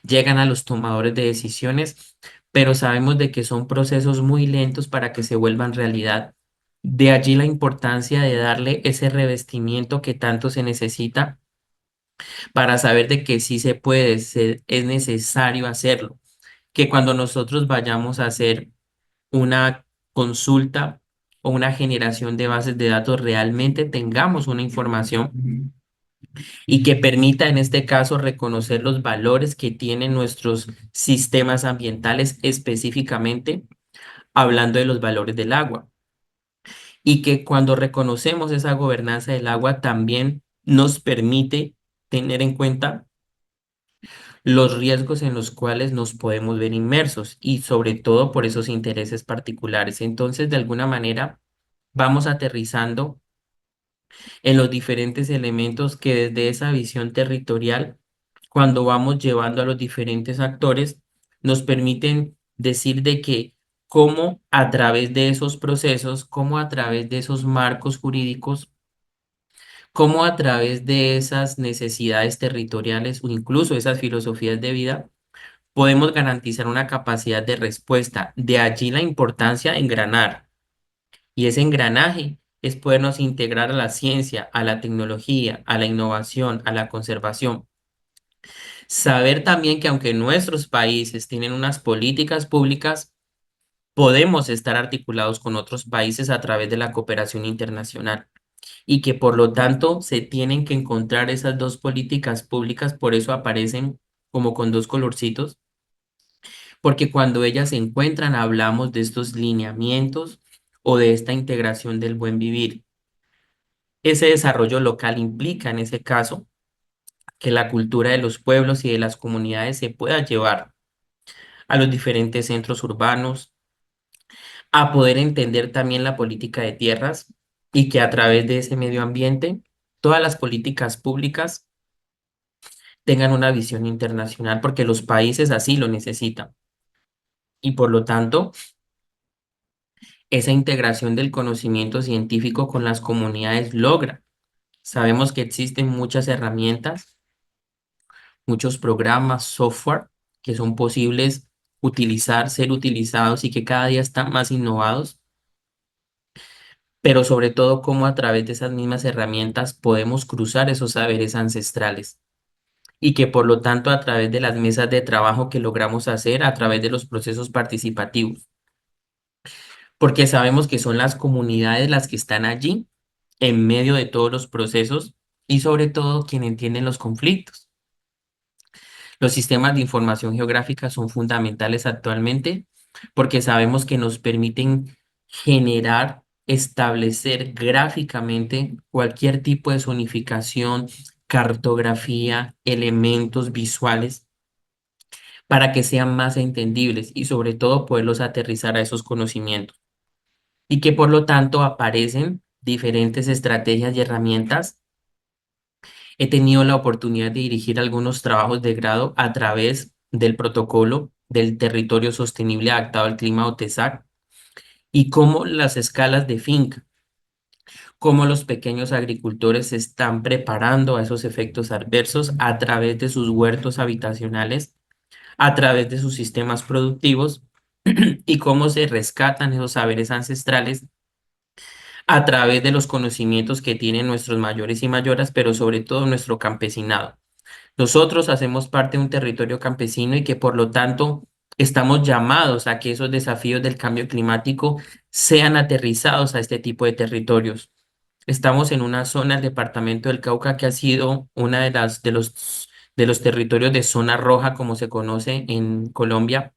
llegan a los tomadores de decisiones, pero sabemos de que son procesos muy lentos para que se vuelvan realidad. De allí la importancia de darle ese revestimiento que tanto se necesita para saber de que sí se puede, es necesario hacerlo. Que cuando nosotros vayamos a hacer una consulta o una generación de bases de datos, realmente tengamos una información y que permita en este caso reconocer los valores que tienen nuestros sistemas ambientales, específicamente hablando de los valores del agua. Y que cuando reconocemos esa gobernanza del agua también nos permite tener en cuenta los riesgos en los cuales nos podemos ver inmersos y sobre todo por esos intereses particulares. Entonces, de alguna manera, vamos aterrizando en los diferentes elementos que desde esa visión territorial, cuando vamos llevando a los diferentes actores, nos permiten decir de que cómo a través de esos procesos, cómo a través de esos marcos jurídicos, cómo a través de esas necesidades territoriales o incluso esas filosofías de vida, podemos garantizar una capacidad de respuesta. De allí la importancia de engranar. Y ese engranaje es podernos integrar a la ciencia, a la tecnología, a la innovación, a la conservación. Saber también que aunque nuestros países tienen unas políticas públicas, podemos estar articulados con otros países a través de la cooperación internacional y que por lo tanto se tienen que encontrar esas dos políticas públicas, por eso aparecen como con dos colorcitos, porque cuando ellas se encuentran hablamos de estos lineamientos o de esta integración del buen vivir. Ese desarrollo local implica, en ese caso, que la cultura de los pueblos y de las comunidades se pueda llevar a los diferentes centros urbanos, a poder entender también la política de tierras y que a través de ese medio ambiente todas las políticas públicas tengan una visión internacional porque los países así lo necesitan. Y por lo tanto, esa integración del conocimiento científico con las comunidades logra. Sabemos que existen muchas herramientas, muchos programas, software que son posibles utilizar, ser utilizados y que cada día están más innovados, pero sobre todo cómo a través de esas mismas herramientas podemos cruzar esos saberes ancestrales y que por lo tanto a través de las mesas de trabajo que logramos hacer, a través de los procesos participativos, porque sabemos que son las comunidades las que están allí en medio de todos los procesos y sobre todo quien entienden los conflictos. Los sistemas de información geográfica son fundamentales actualmente porque sabemos que nos permiten generar, establecer gráficamente cualquier tipo de zonificación, cartografía, elementos visuales para que sean más entendibles y sobre todo poderlos aterrizar a esos conocimientos y que por lo tanto aparecen diferentes estrategias y herramientas. He tenido la oportunidad de dirigir algunos trabajos de grado a través del protocolo del territorio sostenible adaptado al clima o TESAC y cómo las escalas de finca, cómo los pequeños agricultores se están preparando a esos efectos adversos a través de sus huertos habitacionales, a través de sus sistemas productivos y cómo se rescatan esos saberes ancestrales a través de los conocimientos que tienen nuestros mayores y mayoras, pero sobre todo nuestro campesinado. Nosotros hacemos parte de un territorio campesino y que por lo tanto estamos llamados a que esos desafíos del cambio climático sean aterrizados a este tipo de territorios. Estamos en una zona del departamento del Cauca que ha sido una de de los territorios de zona roja, como se conoce en Colombia,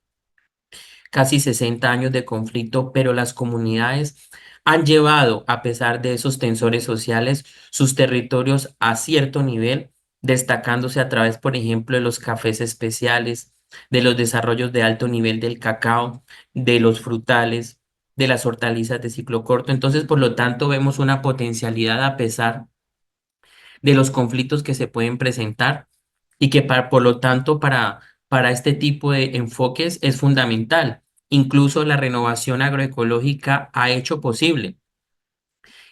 casi 60 años de conflicto, pero las comunidades han llevado, a pesar de esos tensores sociales, sus territorios a cierto nivel, destacándose a través, por ejemplo, de los cafés especiales, de los desarrollos de alto nivel del cacao, de los frutales, de las hortalizas de ciclo corto. Entonces, por lo tanto, vemos una potencialidad a pesar de los conflictos que se pueden presentar y que por lo tanto para este tipo de enfoques es fundamental. Incluso la renovación agroecológica ha hecho posible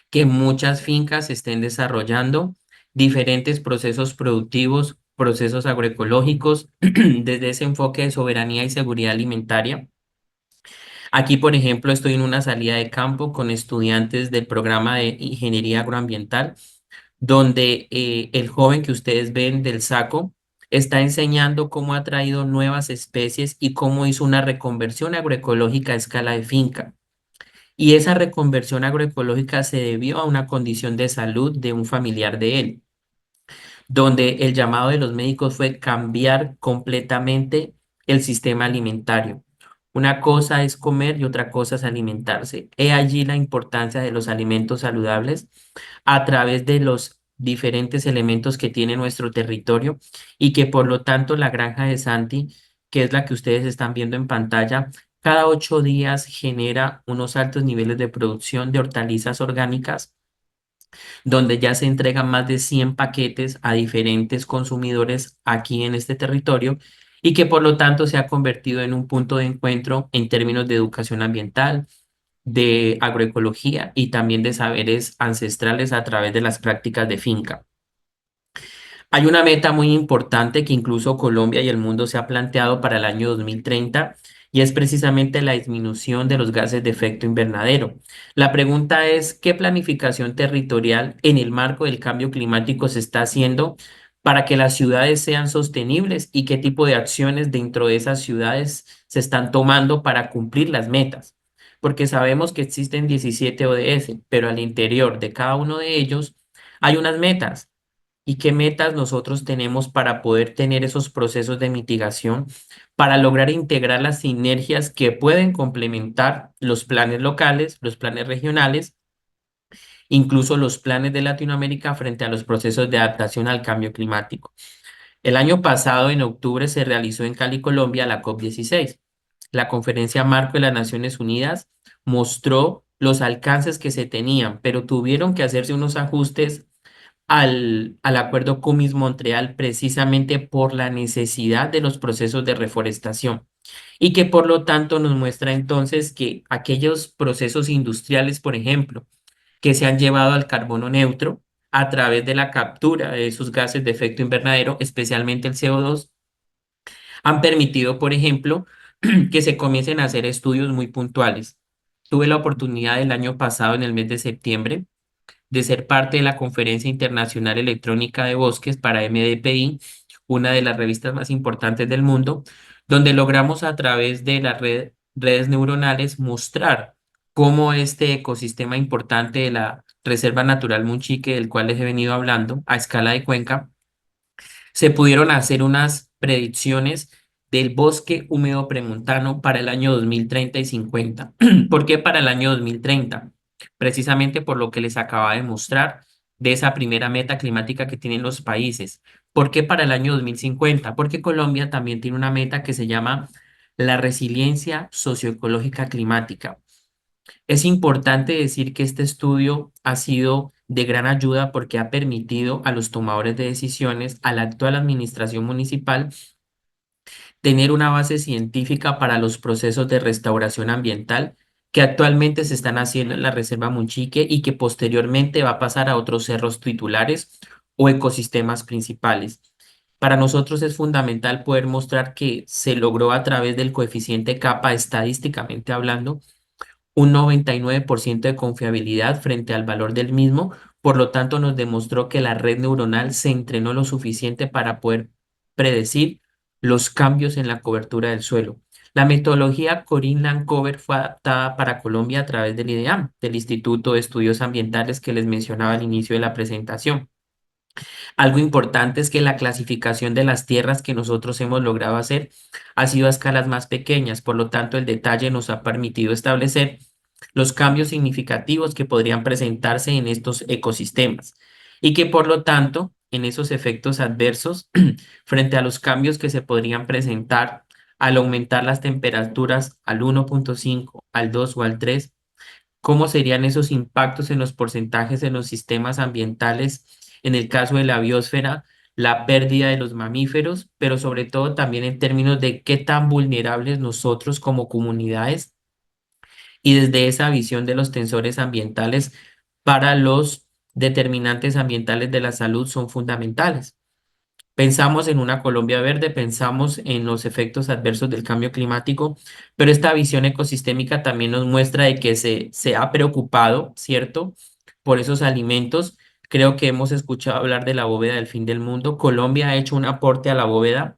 que muchas fincas estén desarrollando diferentes procesos productivos, procesos agroecológicos, desde ese enfoque de soberanía y seguridad alimentaria. Aquí, por ejemplo, estoy en una salida de campo con estudiantes del programa de ingeniería agroambiental donde el joven que ustedes ven del saco está enseñando cómo ha traído nuevas especies y cómo hizo una reconversión agroecológica a escala de finca. Y esa reconversión agroecológica se debió a una condición de salud de un familiar de él, donde el llamado de los médicos fue cambiar completamente el sistema alimentario. Una cosa es comer y otra cosa es alimentarse. He allí la importancia de los alimentos saludables a través de los diferentes elementos que tiene nuestro territorio y que por lo tanto la granja de Santi, que es la que ustedes están viendo en pantalla, cada 8 días genera unos altos niveles de producción de hortalizas orgánicas donde ya se entregan más de 100 paquetes a diferentes consumidores aquí en este territorio y que por lo tanto se ha convertido en un punto de encuentro en términos de educación ambiental, de agroecología y también de saberes ancestrales a través de las prácticas de finca. Hay una meta muy importante que incluso Colombia y el mundo se ha planteado para el año 2030 y es precisamente la disminución de los gases de efecto invernadero. La pregunta es, ¿qué planificación territorial en el marco del cambio climático se está haciendo para que las ciudades sean sostenibles y qué tipo de acciones dentro de esas ciudades se están tomando para cumplir las metas? Porque sabemos que existen 17 ODS, pero al interior de cada uno de ellos hay unas metas y qué metas nosotros tenemos para poder tener esos procesos de mitigación, para lograr integrar las sinergias que pueden complementar los planes locales, los planes regionales, incluso los planes de Latinoamérica frente a los procesos de adaptación al cambio climático. El año pasado, en octubre, se realizó en Cali, Colombia, la COP16. La conferencia marco de las Naciones Unidas mostró los alcances que se tenían, pero tuvieron que hacerse unos ajustes al acuerdo Cummins-Montreal precisamente por la necesidad de los procesos de reforestación y que por lo tanto nos muestra entonces que aquellos procesos industriales, por ejemplo, que se han llevado al carbono neutro a través de la captura de esos gases de efecto invernadero, especialmente el CO2, han permitido, por ejemplo, que se comiencen a hacer estudios muy puntuales. Tuve la oportunidad el año pasado, en el mes de septiembre, de ser parte de la Conferencia Internacional Electrónica de Bosques para MDPI, una de las revistas más importantes del mundo, donde logramos a través de las redes neuronales mostrar cómo este ecosistema importante de la Reserva Natural Munchique, del cual les he venido hablando, a escala de cuenca, se pudieron hacer unas predicciones del bosque húmedo premontano para el año 2030 y 50. ¿Por qué para el año 2030? Precisamente por lo que les acaba de mostrar de esa primera meta climática que tienen los países. ¿Por qué para el año 2050? Porque Colombia también tiene una meta que se llama la resiliencia socioecológica climática. Es importante decir que este estudio ha sido de gran ayuda porque ha permitido a los tomadores de decisiones, a la actual administración municipal, tener una base científica para los procesos de restauración ambiental que actualmente se están haciendo en la Reserva Munchique y que posteriormente va a pasar a otros cerros titulares o ecosistemas principales. Para nosotros es fundamental poder mostrar que se logró a través del coeficiente kappa estadísticamente hablando un 99% de confiabilidad frente al valor del mismo, por lo tanto nos demostró que la red neuronal se entrenó lo suficiente para poder predecir los cambios en la cobertura del suelo. La metodología Corin Lancover fue adaptada para Colombia a través del IDEAM, del Instituto de Estudios Ambientales que les mencionaba al inicio de la presentación. Algo importante es que la clasificación de las tierras que nosotros hemos logrado hacer ha sido a escalas más pequeñas, por lo tanto el detalle nos ha permitido establecer los cambios significativos que podrían presentarse en estos ecosistemas y que por lo tanto en esos efectos adversos frente a los cambios que se podrían presentar al aumentar las temperaturas al 1,5, al 2 o al 3, cómo serían esos impactos en los porcentajes en los sistemas ambientales, en el caso de la biosfera, la pérdida de los mamíferos, pero sobre todo también en términos de qué tan vulnerables nosotros como comunidades y desde esa visión de los tensores ambientales para los determinantes ambientales de la salud son fundamentales. Pensamos en una Colombia verde, pensamos en los efectos adversos del cambio climático, pero esta visión ecosistémica también nos muestra de que se ha preocupado, ¿cierto?, por esos alimentos. Creo que hemos escuchado hablar de la bóveda del fin del mundo. Colombia ha hecho un aporte a la bóveda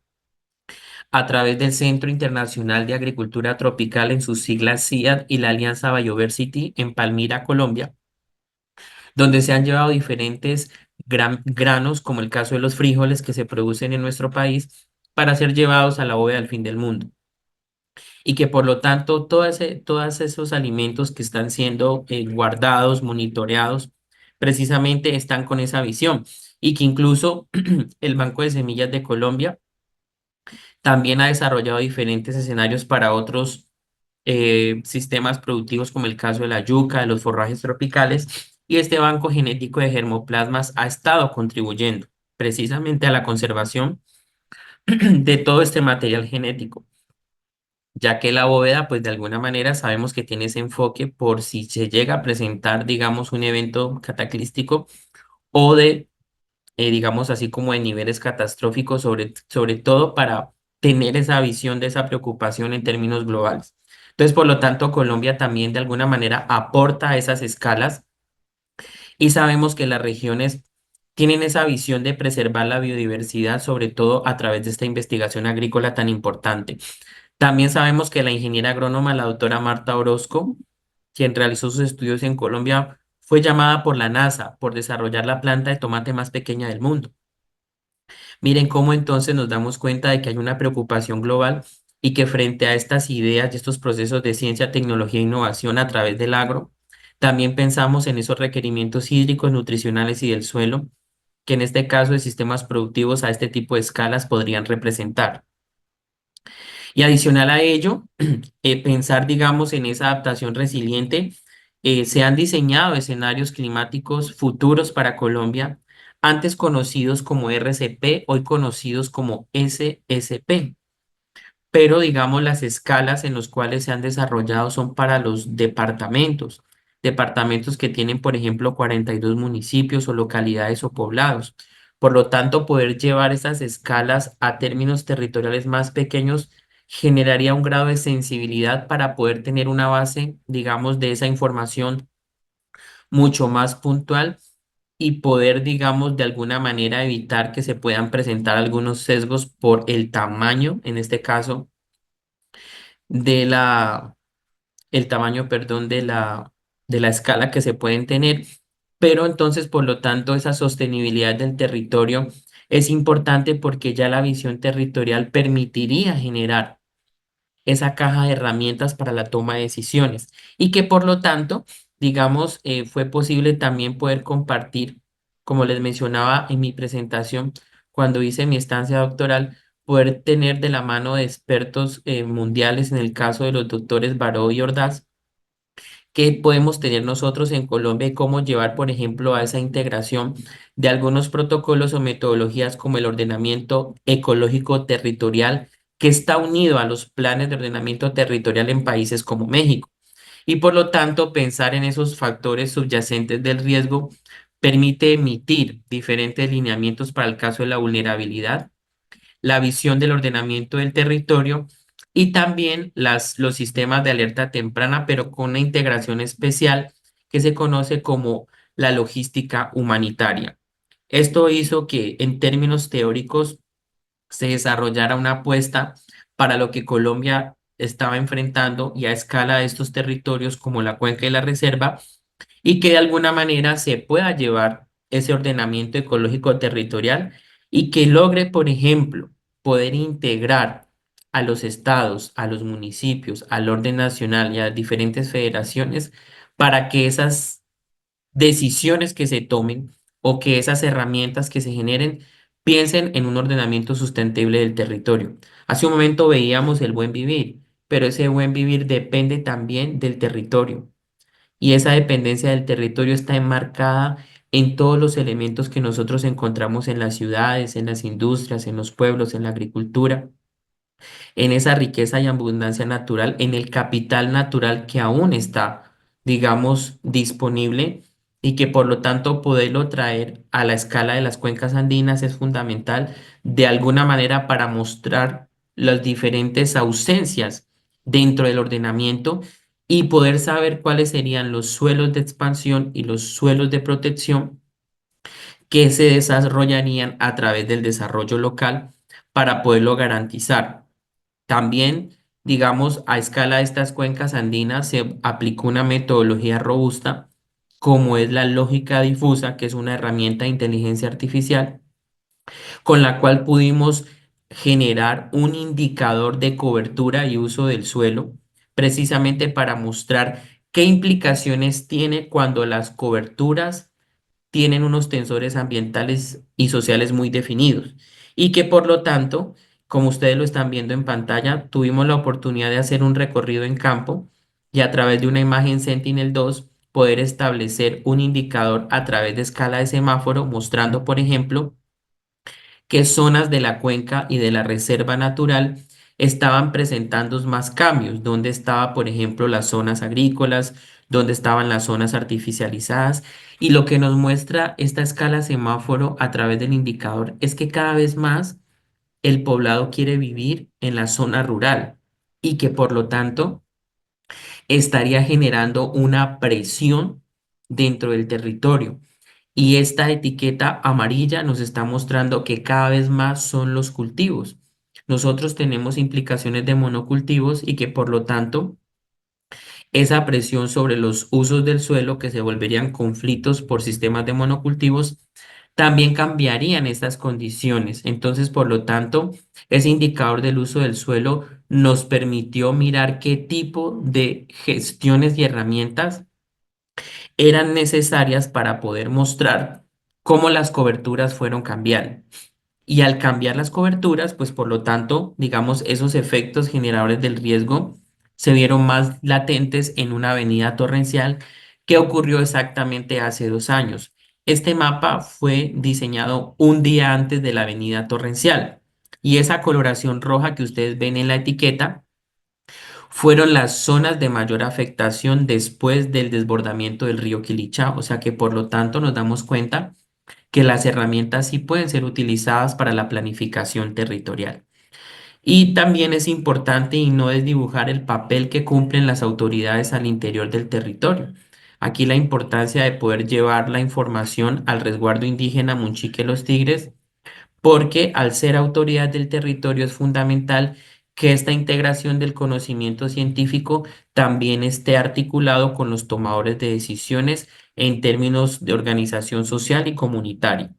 a través del Centro Internacional de Agricultura Tropical en sus siglas CIAD y la Alianza Biodiversity en Palmira, Colombia, donde se han llevado diferentes granos, como el caso de los frijoles que se producen en nuestro país, para ser llevados a la bóveda del fin del mundo. Y que por lo tanto todos esos alimentos que están siendo guardados, monitoreados, precisamente están con esa visión. Y que incluso el Banco de Semillas de Colombia también ha desarrollado diferentes escenarios para otros sistemas productivos, como el caso de la yuca, de los forrajes tropicales, y este banco genético de germoplasmas ha estado contribuyendo precisamente a la conservación de todo este material genético, ya que la bóveda, pues de alguna manera sabemos que tiene ese enfoque por si se llega a presentar, digamos, un evento cataclístico o de digamos así como de niveles catastróficos, sobre todo para tener esa visión de esa preocupación en términos globales. Entonces, por lo tanto, Colombia también de alguna manera aporta a esas escalas y sabemos que las regiones tienen esa visión de preservar la biodiversidad, sobre todo a través de esta investigación agrícola tan importante. También sabemos que la ingeniera agrónoma, la doctora Marta Orozco, quien realizó sus estudios en Colombia, fue llamada por la NASA por desarrollar la planta de tomate más pequeña del mundo. Miren cómo entonces nos damos cuenta de que hay una preocupación global y que frente a estas ideas y estos procesos de ciencia, tecnología e innovación a través del agro, también pensamos en esos requerimientos hídricos, nutricionales y del suelo, que en este caso de sistemas productivos a este tipo de escalas podrían representar. Y adicional a ello, pensar, digamos, en esa adaptación resiliente. Se han diseñado escenarios climáticos futuros para Colombia, antes conocidos como RCP, hoy conocidos como SSP, pero digamos las escalas en las cuales se han desarrollado son para los departamentos, departamentos que tienen, por ejemplo, 42 municipios o localidades o poblados. Por lo tanto, poder llevar esas escalas a términos territoriales más pequeños generaría un grado de sensibilidad para poder tener una base, digamos, de esa información mucho más puntual y poder, digamos, de alguna manera evitar que se puedan presentar algunos sesgos por el tamaño, en este caso, de el tamaño, perdón, de la escala que se pueden tener. Pero entonces, por lo tanto, esa sostenibilidad del territorio es importante porque ya la visión territorial permitiría generar esa caja de herramientas para la toma de decisiones y que por lo tanto, digamos, fue posible también poder compartir, como les mencionaba en mi presentación, cuando hice mi estancia doctoral, poder tener de la mano de expertos mundiales, en el caso de los doctores Baró y Ordaz, que podemos tener nosotros en Colombia y cómo llevar, por ejemplo, a esa integración de algunos protocolos o metodologías como el ordenamiento ecológico territorial, que está unido a los planes de ordenamiento territorial en países como México. Y por lo tanto, pensar en esos factores subyacentes del riesgo permite emitir diferentes lineamientos para el caso de la vulnerabilidad, la visión del ordenamiento del territorio y también los sistemas de alerta temprana, pero con una integración especial que se conoce como la logística humanitaria. Esto hizo que en términos teóricos se desarrollara una apuesta para lo que Colombia estaba enfrentando y a escala de estos territorios como la Cuenca y la Reserva, y que de alguna manera se pueda llevar ese ordenamiento ecológico territorial y que logre, por ejemplo, poder integrar a los estados, a los municipios, al orden nacional y a las diferentes federaciones para que esas decisiones que se tomen o que esas herramientas que se generen piensen en un ordenamiento sustentable del territorio. Hace un momento veíamos el buen vivir, pero ese buen vivir depende también del territorio y esa dependencia del territorio está enmarcada en todos los elementos que nosotros encontramos en las ciudades, en las industrias, en los pueblos, en la agricultura, en esa riqueza y abundancia natural, en el capital natural que aún está, digamos, disponible y que por lo tanto poderlo traer a la escala de las cuencas andinas es fundamental de alguna manera para mostrar las diferentes ausencias dentro del ordenamiento y poder saber cuáles serían los suelos de expansión y los suelos de protección que se desarrollarían a través del desarrollo local para poderlo garantizar. También, digamos, a escala de estas cuencas andinas se aplicó una metodología robusta, como es la lógica difusa, que es una herramienta de inteligencia artificial, con la cual pudimos generar un indicador de cobertura y uso del suelo, precisamente para mostrar qué implicaciones tiene cuando las coberturas tienen unos tensores ambientales y sociales muy definidos y que por lo tanto, como ustedes lo están viendo en pantalla, tuvimos la oportunidad de hacer un recorrido en campo y a través de una imagen Sentinel-2 poder establecer un indicador a través de escala de semáforo mostrando, por ejemplo, qué zonas de la cuenca y de la reserva natural estaban presentando más cambios, dónde estaba, por ejemplo, las zonas agrícolas, dónde estaban las zonas artificializadas. Y lo que nos muestra esta escala semáforo a través del indicador es que cada vez más el poblado quiere vivir en la zona rural y que por lo tanto estaría generando una presión dentro del territorio. Y esta etiqueta amarilla nos está mostrando que cada vez más son los cultivos. Nosotros tenemos implicaciones de monocultivos y que por lo tanto esa presión sobre los usos del suelo que se volverían conflictos por sistemas de monocultivos también cambiarían estas condiciones. Entonces, por lo tanto, ese indicador del uso del suelo nos permitió mirar qué tipo de gestiones y herramientas eran necesarias para poder mostrar cómo las coberturas fueron cambiando. Y al cambiar las coberturas, pues por lo tanto, digamos, esos efectos generadores del riesgo se vieron más latentes en una avenida torrencial que ocurrió exactamente hace 2 años. Este mapa fue diseñado un día antes de la avenida torrencial y esa coloración roja que ustedes ven en la etiqueta fueron las zonas de mayor afectación después del desbordamiento del río Quilichá, o sea que por lo tanto nos damos cuenta que las herramientas sí pueden ser utilizadas para la planificación territorial. Y también es importante y no desdibujar el papel que cumplen las autoridades al interior del territorio. Aquí la importancia de poder llevar la información al resguardo indígena Munchique Los Tigres porque al ser autoridad del territorio es fundamental que esta integración del conocimiento científico también esté articulado con los tomadores de decisiones en términos de organización social y comunitaria,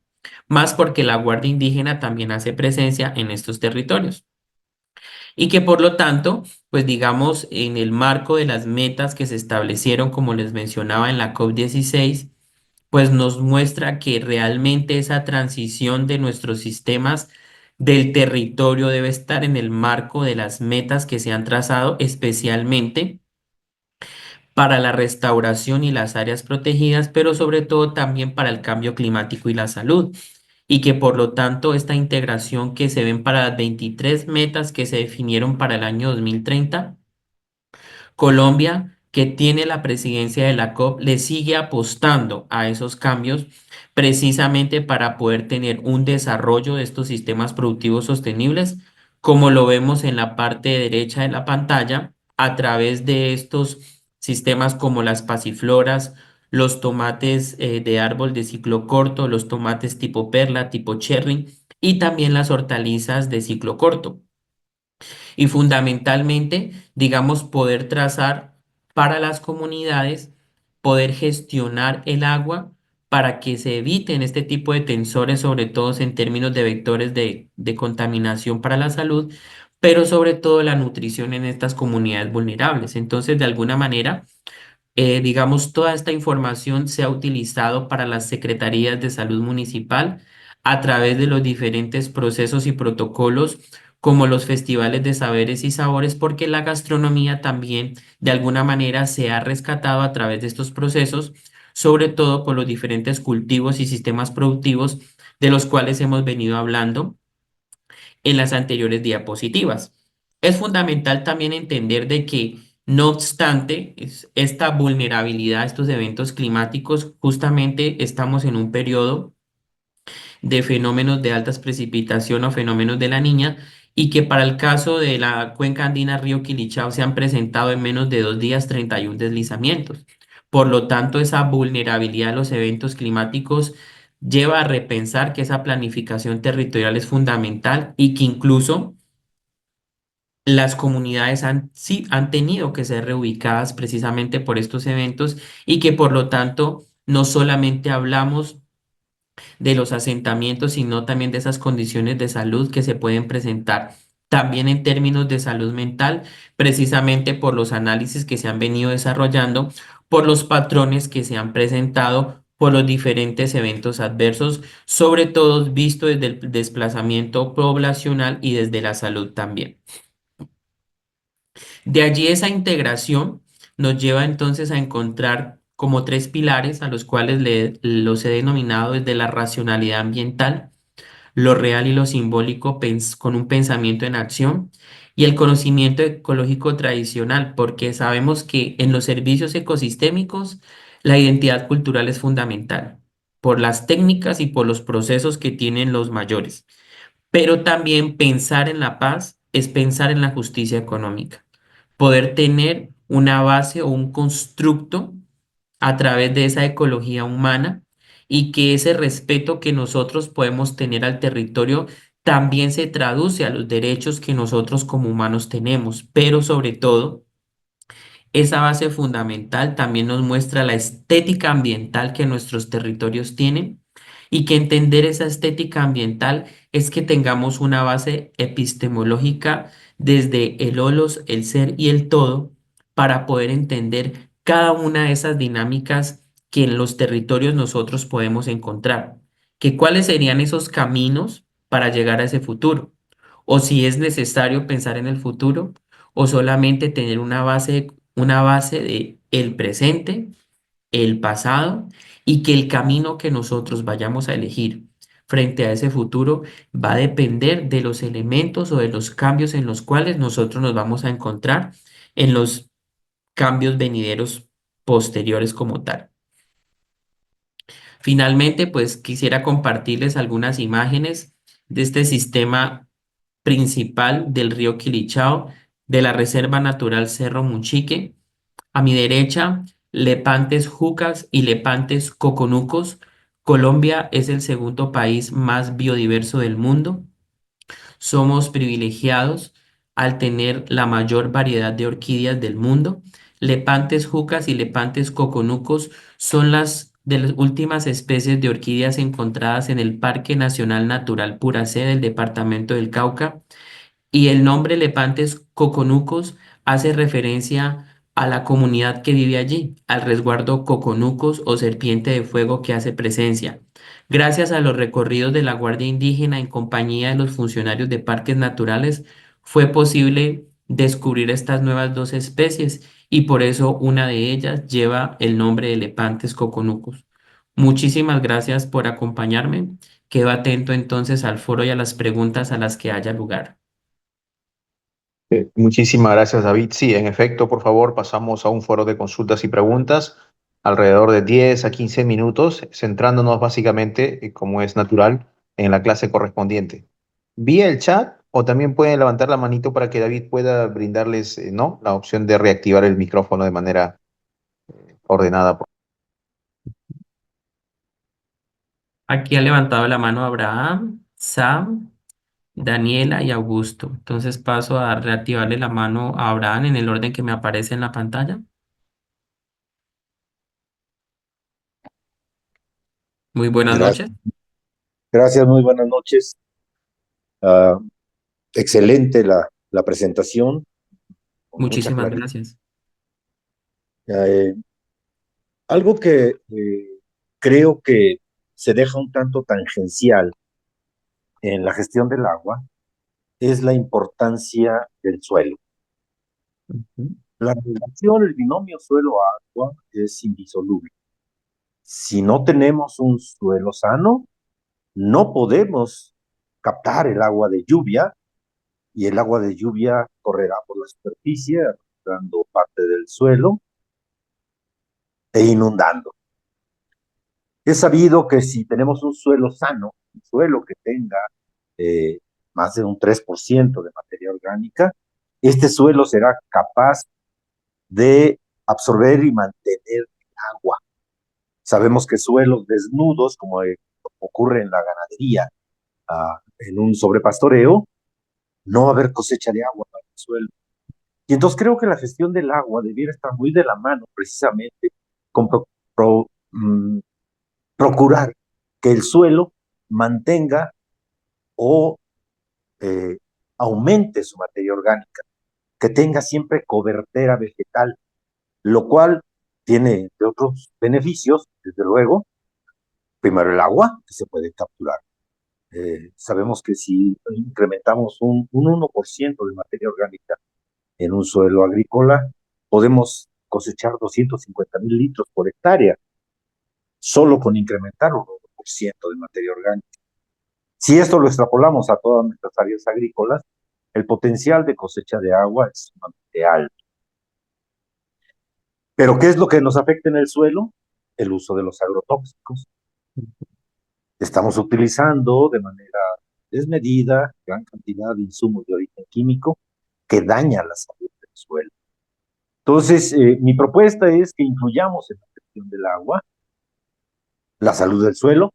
más porque la Guardia Indígena también hace presencia en estos territorios y que por lo tanto, pues digamos, en el marco de las metas que se establecieron, como les mencionaba en la COP16, pues nos muestra que realmente esa transición de nuestros sistemas del territorio debe estar en el marco de las metas que se han trazado, especialmente para la restauración y las áreas protegidas, pero sobre todo también para el cambio climático y la salud. Y que por lo tanto esta integración que se ven para las 23 metas que se definieron para el año 2030 Colombia, que tiene la presidencia de la COP, le sigue apostando a esos cambios precisamente para poder tener un desarrollo de estos sistemas productivos sostenibles, como lo vemos en la parte derecha de la pantalla, a través de estos sistemas como las pasifloras, los tomates de árbol de ciclo corto, los tomates tipo perla, tipo cherry y también las hortalizas de ciclo corto y fundamentalmente, digamos, poder trazar para las comunidades, poder gestionar el agua para que se eviten este tipo de tensores, sobre todo en términos de vectores de contaminación para la salud, pero sobre todo la nutrición en estas comunidades vulnerables. Entonces, de alguna manera, digamos, toda esta información se ha utilizado para las secretarías de salud municipal a través de los diferentes procesos y protocolos, como los festivales de saberes y sabores, porque la gastronomía también de alguna manera se ha rescatado a través de estos procesos, sobre todo por los diferentes cultivos y sistemas productivos de los cuales hemos venido hablando en las anteriores diapositivas. Es fundamental también entender de que, no obstante, esta vulnerabilidad a estos eventos climáticos, justamente estamos en un periodo de fenómenos de altas precipitación o fenómenos de la niña, y que para el caso de la cuenca andina Río Quilichao se han presentado en menos de 2 días 31 deslizamientos. Por lo tanto, esa vulnerabilidad a los eventos climáticos lleva a repensar que esa planificación territorial es fundamental y que incluso las comunidades sí, han tenido que ser reubicadas precisamente por estos eventos, y que por lo tanto no solamente hablamos de los asentamientos, sino también de esas condiciones de salud que se pueden presentar. También en términos de salud mental, precisamente por los análisis que se han venido desarrollando, por los patrones que se han presentado, por los diferentes eventos adversos, sobre todo visto desde el desplazamiento poblacional y desde la salud también. De allí esa integración nos lleva entonces a encontrar como tres pilares a los cuales los he denominado desde la racionalidad ambiental, lo real y lo simbólico con un pensamiento en acción, y el conocimiento ecológico tradicional, porque sabemos que en los servicios ecosistémicos la identidad cultural es fundamental por las técnicas y por los procesos que tienen los mayores. Pero también pensar en la paz es pensar en la justicia económica, poder tener una base o un constructo a través de esa ecología humana, y que ese respeto que nosotros podemos tener al territorio también se traduce a los derechos que nosotros como humanos tenemos, pero sobre todo esa base fundamental también nos muestra la estética ambiental que nuestros territorios tienen, y que entender esa estética ambiental es que tengamos una base epistemológica desde el holos, el ser y el todo, para poder entender cada una de esas dinámicas que en los territorios nosotros podemos encontrar. Que cuáles serían esos caminos para llegar a ese futuro, o si es necesario pensar en el futuro, o solamente tener una base de el presente, el pasado, y que el camino que nosotros vayamos a elegir frente a ese futuro va a depender de los elementos o de los cambios en los cuales nosotros nos vamos a encontrar en los cambios venideros posteriores como tal. Finalmente, pues quisiera compartirles algunas imágenes de este sistema principal del río Quilichao, de la Reserva Natural Cerro Muchique. A mi derecha, Lepantes Jucas y Lepantes Coconucos. Colombia es el segundo país más biodiverso del mundo. Somos privilegiados al tener la mayor variedad de orquídeas del mundo. Lepantes Jucas y Lepantes Coconucos son las de las últimas especies de orquídeas encontradas en el Parque Nacional Natural Puracé del departamento del Cauca, y el nombre Lepantes Coconucos hace referencia a la comunidad que vive allí, al resguardo Coconucos o Serpiente de Fuego que hace presencia. Gracias a los recorridos de la Guardia Indígena en compañía de los funcionarios de parques naturales, fue posible descubrir estas nuevas dos especies, y por eso una de ellas lleva el nombre de Lepantes Coconucos. Muchísimas gracias por acompañarme. Quedo atento entonces al foro y a las preguntas a las que haya lugar. Muchísimas gracias, David. Sí, en efecto, por favor, pasamos a un foro de consultas y preguntas, alrededor de 10 a 15 minutos, centrándonos básicamente, como es natural, en la clase correspondiente. Vía el chat, o también pueden levantar la manito para que David pueda brindarles, ¿no?, la opción de reactivar el micrófono de manera ordenada. Aquí ha levantado la mano Abraham, Sam, Daniela y Augusto. Entonces paso a reactivarle la mano a Abraham en el orden que me aparece en la pantalla. Muy buenas Gracias, noches. gracias, muy buenas noches. Ah, excelente la presentación, con mucha Muchísimas claridad. gracias. Eh, Algo que creo que se deja un tanto tangencial en la gestión del agua es la importancia del suelo. Ujú. La relación, el binomio suelo-agua es indisoluble. Si no tenemos un suelo sano, no podemos captar el agua de lluvia y el agua de lluvia correrá por la superficie, dando parte del suelo e inundando. Es sabido que si tenemos un suelo sano, un suelo que tenga eh, más de un 3% de materia orgánica, este suelo será capaz de absorber y mantener agua. Sabemos que suelos desnudos, como ocurre en la ganadería, en un sobrepastoreo, no va a haber cosecha de agua para el suelo. Y entonces creo que la gestión del agua debiera estar muy de la mano precisamente con procurar que el suelo mantenga o eh, aumente su materia orgánica, que tenga siempre cobertera vegetal, lo cual tiene de otros beneficios, desde luego, primero el agua que se puede capturar. Sabemos que si incrementamos un 1% de materia orgánica en un suelo agrícola, podemos cosechar 250,000 litros por hectárea, solo con incrementar un 1% de materia orgánica. Si esto lo extrapolamos a todas nuestras áreas agrícolas, el potencial de cosecha de agua es sumamente alto. Pero ¿qué es lo que nos afecta en el suelo? El uso de los agrotóxicos. Estamos utilizando de manera desmedida gran cantidad de insumos de origen químico que daña la salud del suelo. Entonces, mi propuesta es que incluyamos en la gestión del agua la salud del suelo,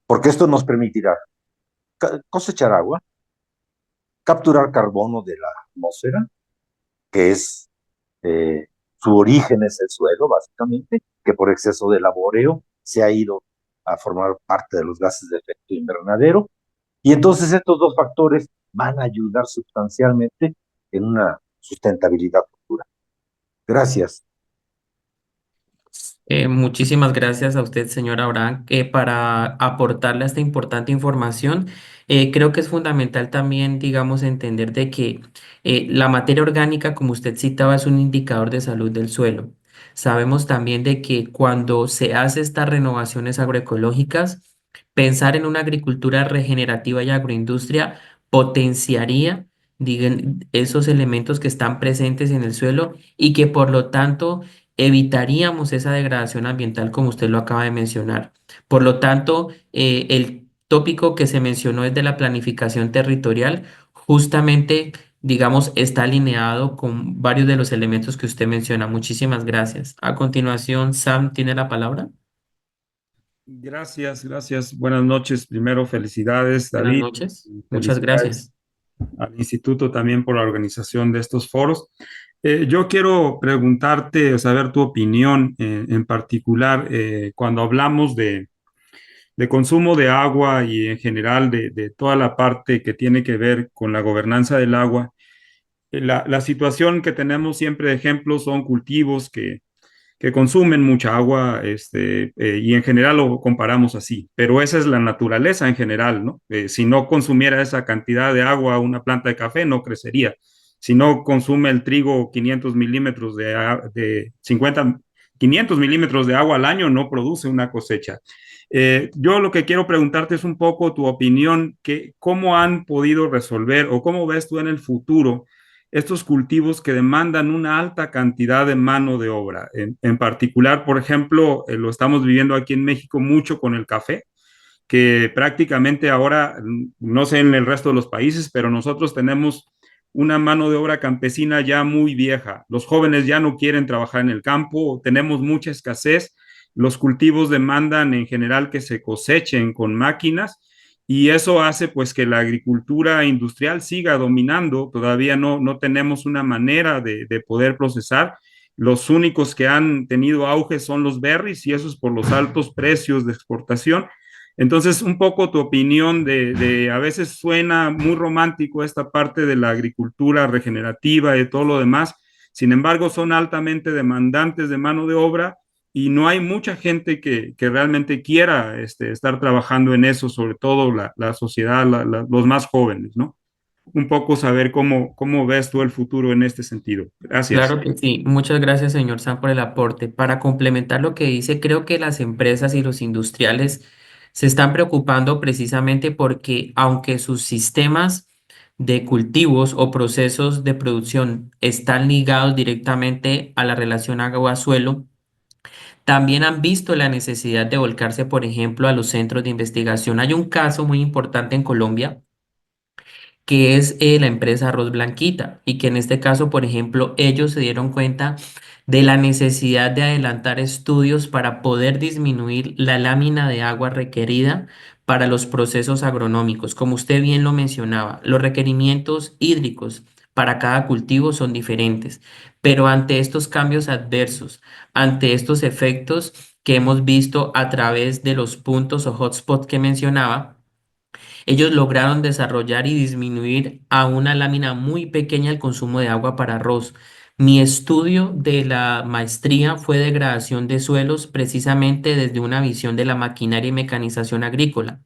porque esto nos permitirá cosechar agua, capturar carbono de la atmósfera, que es eh, su origen es el suelo, básicamente, que por exceso de laboreo se ha ido a formar parte de los gases de efecto invernadero. Y entonces estos dos factores van a ayudar sustancialmente en una sustentabilidad futura. Gracias. Muchísimas gracias a usted, señora Abraham, para aportarle esta importante información. Creo que es fundamental también, digamos, entender de que la materia orgánica, como usted citaba, es un indicador de salud del suelo. Sabemos también de que cuando se hace estas renovaciones agroecológicas, pensar en una agricultura regenerativa y agroindustria potenciaría, digan, esos elementos que están presentes en el suelo y que por lo tanto evitaríamos esa degradación ambiental como usted lo acaba de mencionar. Por lo tanto, el tópico que se mencionó es de la planificación territorial, justamente, digamos, está alineado con varios de los elementos que usted menciona. Muchísimas gracias. A continuación, Sam tiene la palabra. Gracias, gracias. Buenas noches. Primero, felicidades, Buenas David. noches. Y Muchas gracias. felicidades al instituto también por la organización de estos foros. Yo quiero preguntarte, o saber tu opinión en particular cuando hablamos de consumo de agua y en general de toda la parte que tiene que ver con la gobernanza del agua. La situación que tenemos siempre de ejemplo son cultivos que consumen mucha agua, y en general lo comparamos así, pero esa es la naturaleza en general, ¿no? Si no consumiera esa cantidad de agua, una planta de café no crecería. Si no consume el trigo 500 milímetros de 50, 500 milímetros de agua al año, no produce una cosecha. Yo lo que quiero preguntarte es un poco tu opinión, cómo han podido resolver o cómo ves tú en el futuro estos cultivos que demandan una alta cantidad de mano de obra. En particular, por ejemplo, lo estamos viviendo aquí en México mucho con el café, que prácticamente ahora, no sé en el resto de los países, pero nosotros tenemos una mano de obra campesina ya muy vieja. Los jóvenes ya no quieren trabajar en el campo, tenemos mucha escasez, los cultivos demandan en general que se cosechen con máquinas y eso hace pues que la agricultura industrial siga dominando. Todavía no tenemos una manera de poder procesar los únicos que han tenido auge son los berries y eso es por los altos precios de exportación. Entonces, un poco tu opinión a veces suena muy romántico esta parte de la agricultura regenerativa y todo lo demás, sin embargo, son altamente demandantes de mano de obra y no hay mucha gente que realmente quiera estar trabajando en eso, sobre todo la sociedad, los más jóvenes, ¿no? Un poco saber cómo ves tú el futuro en este sentido. Gracias. Claro que sí. Muchas gracias, señor Sam, por el aporte. Para complementar lo que dice, creo que las empresas y los industriales se están preocupando precisamente porque aunque sus sistemas de cultivos o procesos de producción están ligados directamente a la relación agua-suelo, también han visto la necesidad de volcarse, por ejemplo, a los centros de investigación. Hay un caso muy importante en Colombia que es la empresa Arroz Blanquita, y que en este caso, por ejemplo, ellos se dieron cuenta de la necesidad de adelantar estudios para poder disminuir la lámina de agua requerida para los procesos agronómicos. Como usted bien lo mencionaba, los requerimientos hídricos para cada cultivo son diferentes, pero ante estos cambios adversos, ante estos efectos que hemos visto a través de los puntos o hotspots que mencionaba, ellos lograron desarrollar y disminuir a una lámina muy pequeña el consumo de agua para arroz. Mi estudio de la maestría fue degradación de suelos precisamente desde una visión de la maquinaria y mecanización agrícola.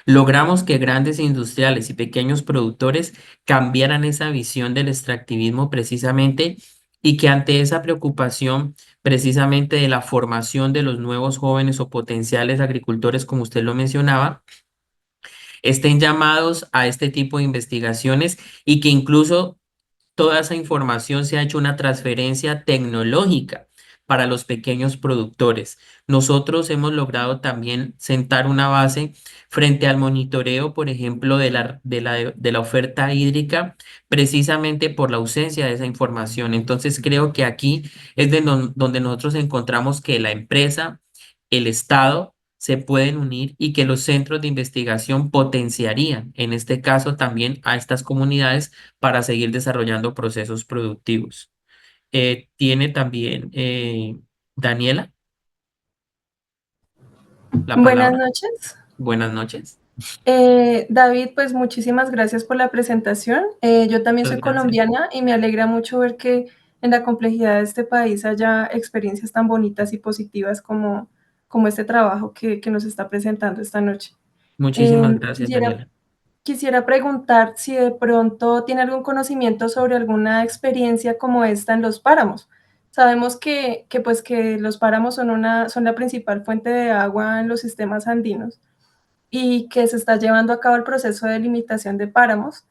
Logramos que grandes industriales y pequeños productores cambiaran esa visión del extractivismo precisamente y que ante esa preocupación precisamente de la formación de los nuevos jóvenes o potenciales agricultores, como usted lo mencionaba, estén llamados a este tipo de investigaciones y que incluso toda esa información se ha hecho una transferencia tecnológica para los pequeños productores. Nosotros hemos logrado también sentar una base frente al monitoreo, por ejemplo, de la oferta hídrica, precisamente por la ausencia de esa información. Entonces, creo que aquí es donde nosotros encontramos que la empresa, el Estado, se pueden unir y que los centros de investigación potenciarían, en este caso, también a estas comunidades para seguir desarrollando procesos productivos. Tiene también Daniela la Buenas palabra. noches. Buenas noches. David, pues muchísimas gracias por la presentación. Yo también Muchas soy gracias. colombiana y me alegra mucho ver que en la complejidad de este país haya experiencias tan bonitas y positivas como este trabajo que nos está presentando esta noche. Muchísimas gracias, Quisiera, Daniela. quisiera preguntar si de pronto tiene algún conocimiento sobre alguna experiencia como esta en los páramos. Sabemos que los páramos son la principal fuente de agua en los sistemas andinos y que se está llevando a cabo el proceso de limitación de páramos,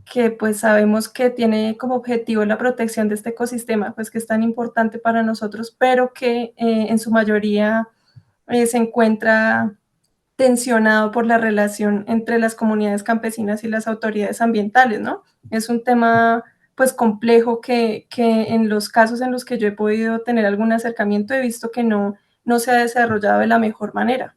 que pues sabemos que tiene como objetivo la protección de este ecosistema, pues que es tan importante para nosotros, pero que en su mayoría se encuentra tensionado por la relación entre las comunidades campesinas y las autoridades ambientales, ¿no? Es un tema pues complejo que en los casos en los que yo he podido tener algún acercamiento he visto que no se ha desarrollado de la mejor manera.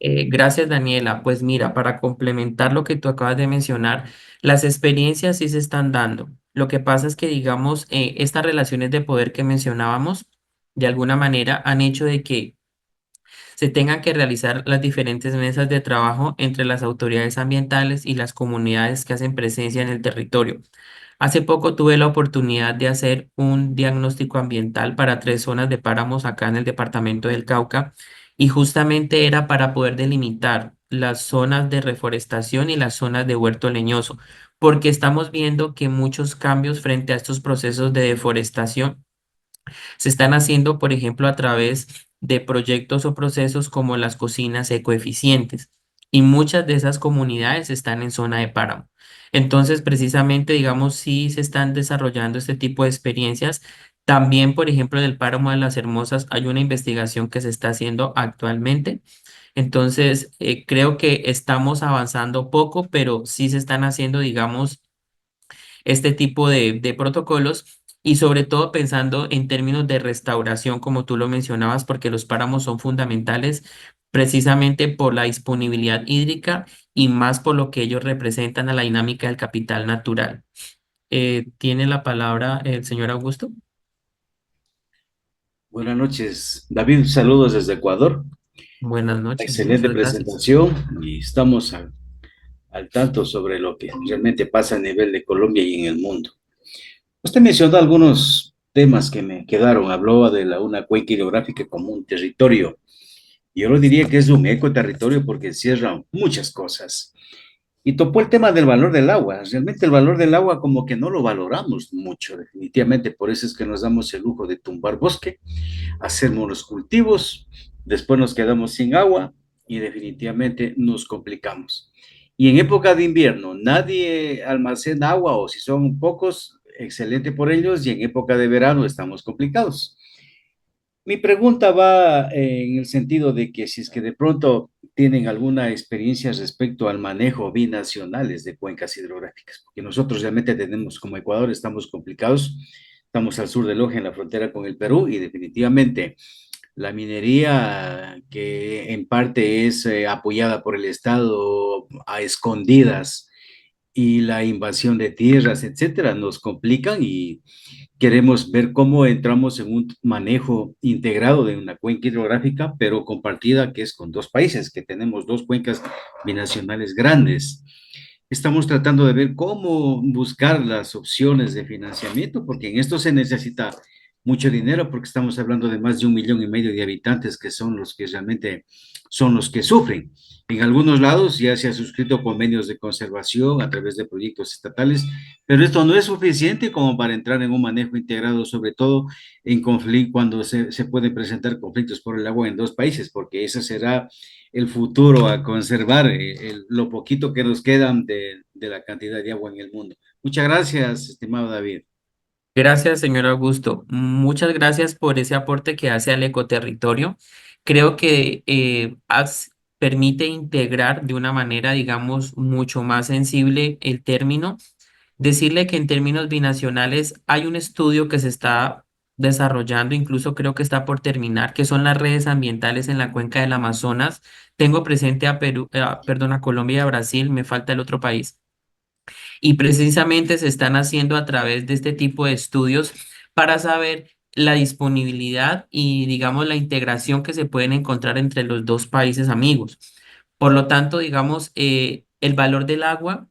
Gracias, Daniela. Pues mira, para complementar lo que tú acabas de mencionar, las experiencias sí se están dando. Lo que pasa es que, digamos, estas relaciones de poder que mencionábamos, de alguna manera han hecho de que se tengan que realizar las diferentes mesas de trabajo entre las autoridades ambientales y las comunidades que hacen presencia en el territorio. Hace poco tuve la oportunidad de hacer un diagnóstico ambiental para 3 zonas de páramos acá en el departamento del Cauca, y justamente era para poder delimitar las zonas de reforestación y las zonas de huerto leñoso, porque estamos viendo que muchos cambios frente a estos procesos de deforestación se están haciendo, por ejemplo, a través de proyectos o procesos como las cocinas ecoeficientes. Y muchas de esas comunidades están en zona de páramo. Entonces, precisamente, digamos, sí se están desarrollando este tipo de experiencias. También, por ejemplo, en el páramo de Las Hermosas hay una investigación que se está haciendo actualmente. Entonces, creo que estamos avanzando poco, pero sí se están haciendo, digamos, este tipo de protocolos, y sobre todo pensando en términos de restauración, como tú lo mencionabas, porque los páramos son fundamentales precisamente por la disponibilidad hídrica y más por lo que ellos representan a la dinámica del capital natural. Tiene la palabra el señor Augusto. Buenas noches, David. Saludos desde Ecuador. Buenas noches, Excelente muchas gracias. presentación y estamos al tanto sobre lo que realmente pasa a nivel de Colombia y en el mundo. Usted mencionó algunos temas que me quedaron. Habló de una cuenca hidrográfica como un territorio. Yo lo diría que es un ecoterritorio porque encierra muchas cosas. Y topó el tema del valor del agua. Realmente el valor del agua como que no lo valoramos mucho, definitivamente. Por eso es que nos damos el lujo de tumbar bosque, hacemos los cultivos, después nos quedamos sin agua y definitivamente nos complicamos. Y en época de invierno nadie almacena agua o si son pocos, excelente por ellos, y en época de verano estamos complicados. Mi pregunta va en el sentido de que si es que de pronto tienen alguna experiencia respecto al manejo binacionales de cuencas hidrográficas, porque nosotros realmente tenemos como Ecuador, estamos complicados, estamos al sur del Loja en la frontera con el Perú y definitivamente la minería que en parte es apoyada por el Estado a escondidas y la invasión de tierras, etcétera, nos complican y queremos ver cómo entramos en un manejo integrado de una cuenca hidrográfica, pero compartida, que es con dos países, que tenemos dos cuencas binacionales grandes. Estamos tratando de ver cómo buscar las opciones de financiamiento, porque en esto se necesita mucho dinero, porque estamos hablando de más de 1,5 millones de habitantes que son los que realmente son los que sufren. En algunos lados ya se ha suscrito convenios de conservación a través de proyectos estatales, pero esto no es suficiente como para entrar en un manejo integrado, sobre todo en conflicto, cuando se pueden presentar conflictos por el agua en dos países, porque ese será el futuro a conservar, lo poquito que nos quedan de la cantidad de agua en el mundo. Muchas gracias, estimado David. Gracias, señor Augusto. Muchas gracias por ese aporte que hace al ecoterritorio. Creo que permite integrar de una manera, digamos, mucho más sensible el término. Decirle que en términos binacionales hay un estudio que se está desarrollando, incluso creo que está por terminar, que son las redes ambientales en la cuenca del Amazonas. Tengo presente a Perú, perdón, a Colombia y a Brasil, me falta el otro país. Y precisamente se están haciendo a través de este tipo de estudios para saber la disponibilidad y, digamos, la integración que se pueden encontrar entre los dos países amigos. Por lo tanto, digamos, el valor del agua,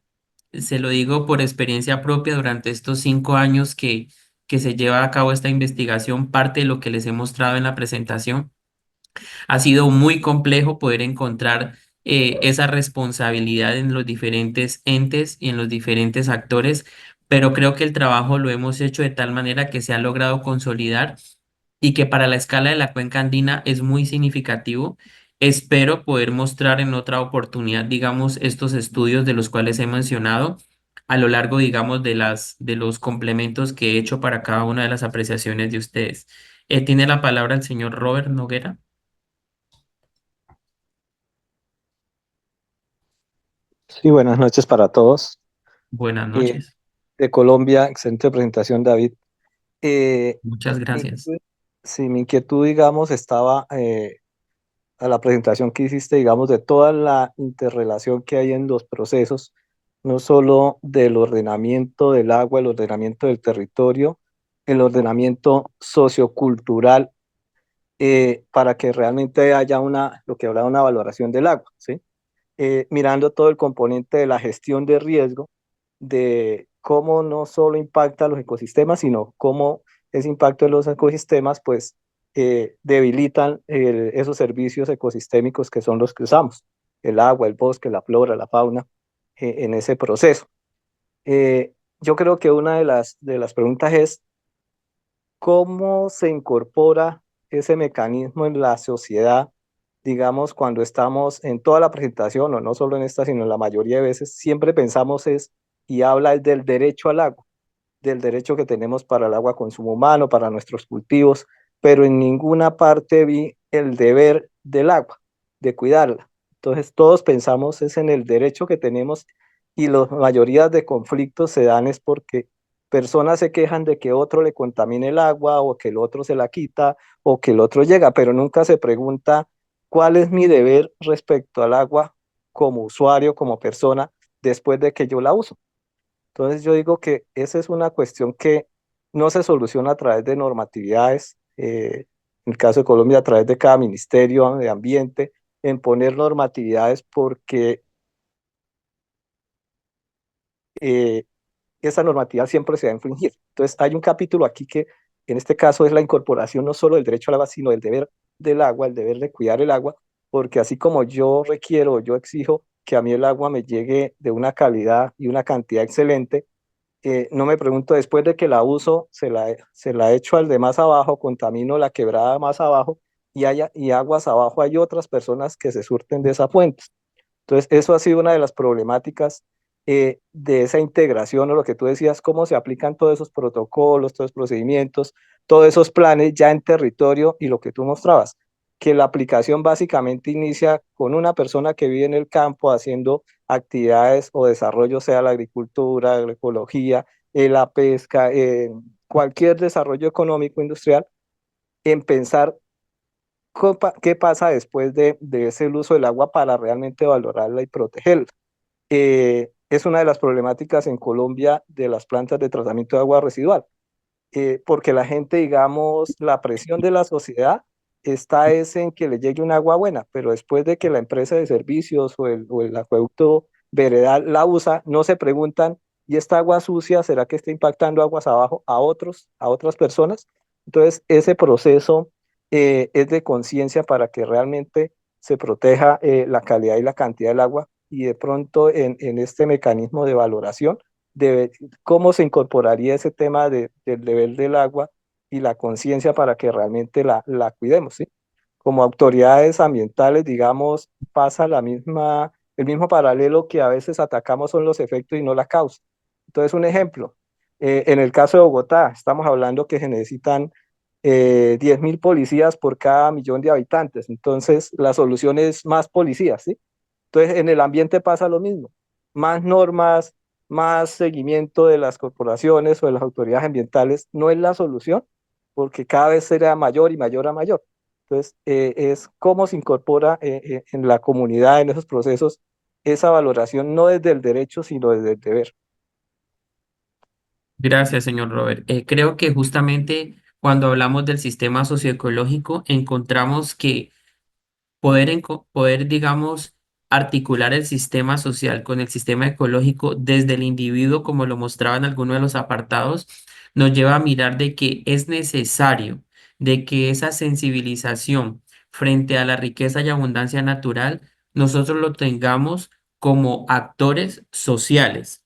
se lo digo por experiencia propia durante estos 5 años que se lleva a cabo esta investigación, parte de lo que les he mostrado en la presentación. Ha sido muy complejo poder encontrar esa responsabilidad en los diferentes entes y en los diferentes actores, pero creo que el trabajo lo hemos hecho de tal manera que se ha logrado consolidar y que para la escala de la cuenca andina es muy significativo. Espero poder mostrar en otra oportunidad, digamos, estos estudios de los cuales he mencionado a lo largo, digamos, de los complementos que he hecho para cada una de las apreciaciones de ustedes. Tiene la palabra el señor Robert Noguera. Sí, buenas noches para todos. Buenas Eh, noches. de Colombia, excelente presentación, David. Eh, Muchas mi gracias. inquietud- sí, mi inquietud, digamos, estaba a la presentación que hiciste, digamos, de toda la interrelación que hay en los procesos, no solo del ordenamiento del agua, el ordenamiento del territorio, el ordenamiento sociocultural, para que realmente haya lo que hablaba, una valoración del agua, ¿sí? Mirando todo el componente de la gestión de riesgo, de cómo no solo impacta a los ecosistemas, sino cómo ese impacto de los ecosistemas, pues, debilitan esos servicios ecosistémicos que son los que usamos, el agua, el bosque, la flora, la fauna, en ese proceso. Yo creo que una de las preguntas es, ¿cómo se incorpora ese mecanismo en la sociedad? Digamos, cuando estamos en toda la presentación, o no solo en esta, sino en la mayoría de veces, siempre pensamos y habla del derecho al agua, del derecho que tenemos para el agua consumo humano, para nuestros cultivos, pero en ninguna parte vi el deber del agua, de cuidarla. Entonces, todos pensamos es en el derecho que tenemos, y la mayoría de conflictos se dan es porque personas se quejan de que otro le contamine el agua, o que el otro se la quita, o que el otro llega, pero nunca se pregunta cuál es mi deber respecto al agua como usuario, como persona, después de que yo la uso. Entonces yo digo que esa es una cuestión que no se soluciona a través de normatividades, en el caso de Colombia a través de cada ministerio de ambiente, en poner normatividades porque eh, esa normatividad siempre se va a infringir. Entonces, hay un capítulo aquí que en este caso es la incorporación no solo del derecho al agua, sino del deber del agua, el deber de cuidar el agua, porque así como yo requiero, yo exijo que a mí el agua me llegue de una calidad y una cantidad excelente, no me pregunto después de que la uso, se la echo al de más abajo, contamino la quebrada más abajo y aguas abajo hay otras personas que se surten de esa fuente. Entonces, eso ha sido una de las problemáticas de esa integración o lo que tú decías, cómo se aplican todos esos protocolos, todos esos procedimientos, todos esos planes ya en territorio y lo que tú mostrabas, que la aplicación básicamente inicia con una persona que vive en el campo haciendo actividades o desarrollo, sea la agricultura, la ecología, la pesca, cualquier desarrollo económico industrial, en pensar qué pasa después de ese uso del agua para realmente valorarla y protegerla. Es una de las problemáticas en Colombia de las plantas de tratamiento de agua residual, porque la gente, digamos, la presión de la sociedad está es en que le llegue un agua buena, pero después de que la empresa de servicios o el acueducto veredal la usa, no se preguntan, ¿y esta agua sucia será que está impactando aguas abajo a otras personas? Entonces, ese proceso es de conciencia para que realmente se proteja la calidad y la cantidad del agua y de pronto en este mecanismo de valoración de cómo se incorporaría ese tema del nivel del agua y la conciencia para que realmente la cuidemos, ¿sí? Como autoridades ambientales, digamos, pasa el mismo paralelo que a veces atacamos son los efectos y no la causa. Entonces, un ejemplo, en el caso de Bogotá, estamos hablando que se necesitan 10.000 policías por cada millón de habitantes. Entonces, la solución es más policías, ¿sí? Entonces, en el ambiente pasa lo mismo. Más normas, más seguimiento de las corporaciones o de las autoridades ambientales no es la solución, porque cada vez será mayor y mayor a mayor. Entonces, es cómo se incorpora en la comunidad, en esos procesos, esa valoración no desde el derecho, sino desde el deber. Gracias, señor Robert. Creo que justamente cuando hablamos del sistema socioecológico, encontramos que poder, digamos, articular el sistema social con el sistema ecológico desde el individuo, como lo mostraban algunos de los apartados, nos lleva a mirar de que es necesario de que esa sensibilización frente a la riqueza y abundancia natural, nosotros lo tengamos como actores sociales,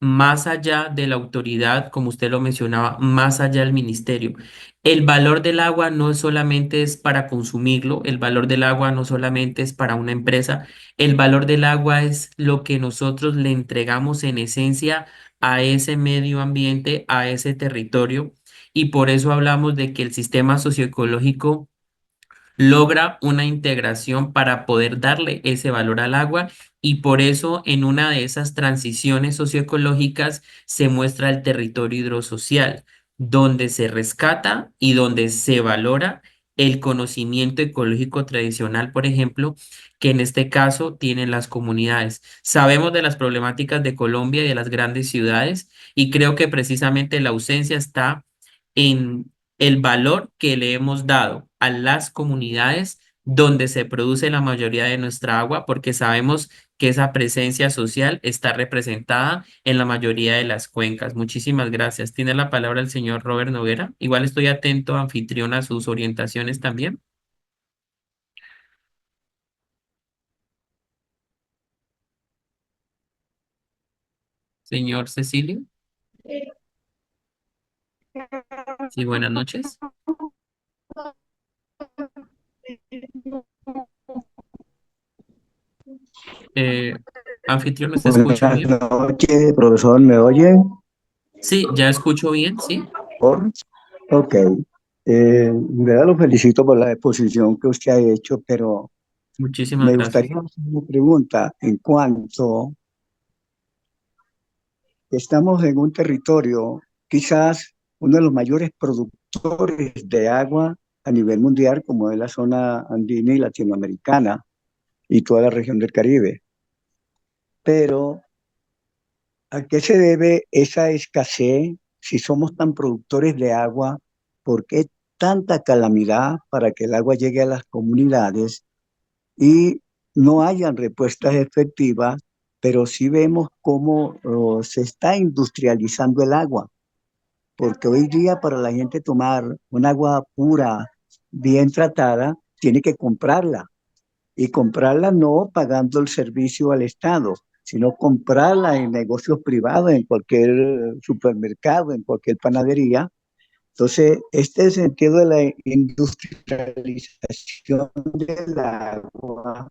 más allá de la autoridad, como usted lo mencionaba, más allá del ministerio. El valor del agua no solamente es para consumirlo, el valor del agua no solamente es para una empresa, el valor del agua es lo que nosotros le entregamos en esencia a ese medio ambiente, a ese territorio, y por eso hablamos de que el sistema socioecológico logra una integración para poder darle ese valor al agua y por eso en una de esas transiciones socioecológicas se muestra el territorio hidrosocial, donde se rescata y donde se valora el conocimiento ecológico tradicional, por ejemplo, que en este caso tienen las comunidades. Sabemos de las problemáticas de Colombia y de las grandes ciudades y creo que precisamente la ausencia está en el valor que le hemos dado a las comunidades donde se produce la mayoría de nuestra agua, porque sabemos que esa presencia social está representada en la mayoría de las cuencas. Muchísimas gracias. Tiene la palabra el señor Robert Noguera. Igual estoy atento, anfitrión, a sus orientaciones también. Señor Cecilio. Sí, buenas noches. Eh, Anfitrión, ¿me se escucha Buenas bien? noches, profesor, ¿me oye? Sí, ya escucho bien, sí. ¿Por? Ok. En verdad lo felicito por la exposición que usted ha hecho, pero Muchísimas me gracias. gustaría hacer una pregunta en cuanto estamos en un territorio, quizás uno de los mayores productores de agua a nivel mundial, como es la zona andina y latinoamericana y toda la región del Caribe. Pero ¿A qué se debe esa escasez si somos tan productores de agua? ¿Por qué tanta calamidad para que el agua llegue a las comunidades y no hayan respuestas efectivas, pero sí vemos cómo se está industrializando el agua? Porque hoy día para la gente tomar un agua pura, bien tratada, tiene que comprarla y comprarla no pagando el servicio al Estado, sino comprarla en negocios privados, en cualquier supermercado, en cualquier panadería. Entonces, este sentido de la industrialización del agua,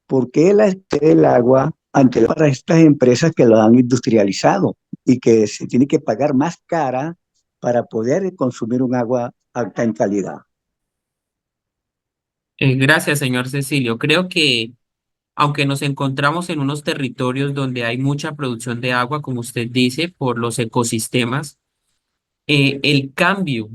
¿por qué el agua ante para estas empresas que lo han industrializado y que se tiene que pagar más cara para poder consumir un agua alta en calidad? Gracias, señor Cecilio. Creo que aunque nos encontramos en unos territorios donde hay mucha producción de agua, como usted dice, por los ecosistemas, el cambio,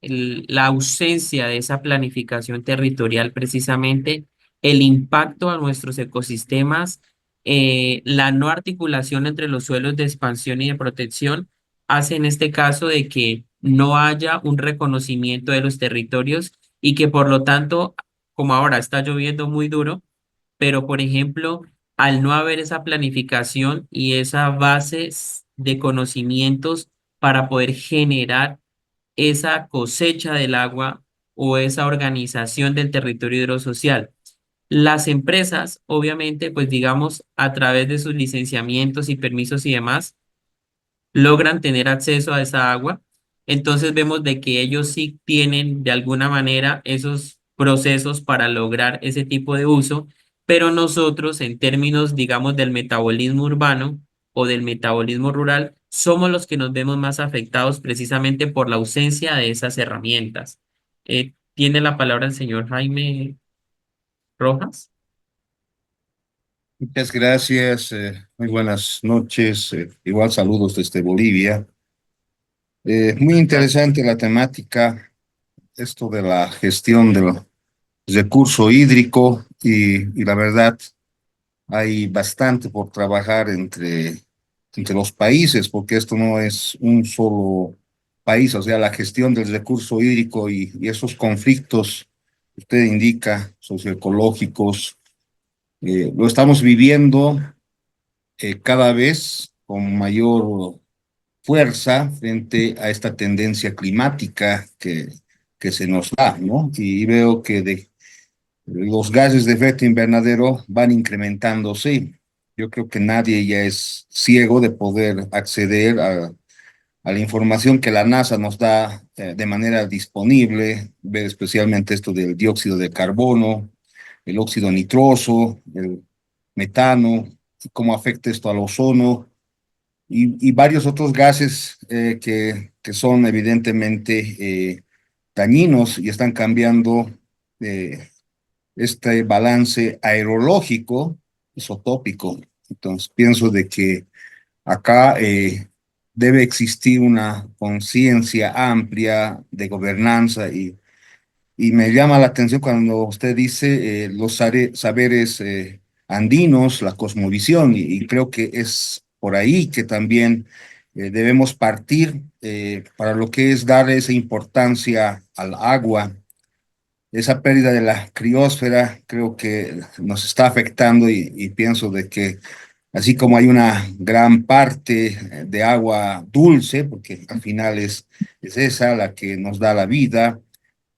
la ausencia de esa planificación territorial, precisamente, el impacto a nuestros ecosistemas, la no articulación entre los suelos de expansión y de protección, hace en este caso de que no haya un reconocimiento de los territorios y que por lo tanto, como ahora está lloviendo muy duro, pero por ejemplo, al no haber esa planificación y esa base de conocimientos para poder generar esa cosecha del agua o esa organización del territorio hidrosocial. Las empresas, obviamente, pues digamos, a través de sus licenciamientos y permisos y demás, logran tener acceso a esa agua. Entonces vemos de que ellos sí tienen de alguna manera esos procesos para lograr ese tipo de uso, pero nosotros en términos, digamos, del metabolismo urbano o del metabolismo rural, somos los que nos vemos más afectados precisamente por la ausencia de esas herramientas. Tiene la palabra el señor Jaime Rojas. Muchas gracias, muy buenas noches, igual saludos desde Bolivia. Muy interesante la temática, esto de la gestión del recurso hídrico y la verdad hay bastante por trabajar entre los países, porque esto no es un solo país, o sea, la gestión del recurso hídrico y esos conflictos que usted indica, socioecológicos, lo estamos viviendo cada vez con mayor fuerza frente a esta tendencia climática que se nos da, ¿no? Y veo que los gases de efecto invernadero van incrementándose. Yo creo que nadie ya es ciego de poder acceder a la información que la NASA nos da de manera disponible, ver especialmente esto del dióxido de carbono, el óxido nitroso, el metano, y cómo afecta esto al ozono y varios otros gases que son evidentemente dañinos y están cambiando eh, este balance aerológico isotópico. Entonces, pienso de que acá debe existir una conciencia amplia de gobernanza y me llama la atención cuando usted dice los saberes andinos, la cosmovisión, y creo que es por ahí que también debemos partir para lo que es dar esa importancia al agua. Esa pérdida de la criósfera creo que nos está afectando y pienso de que así como hay una gran parte de agua dulce, porque al final es esa la que nos da la vida,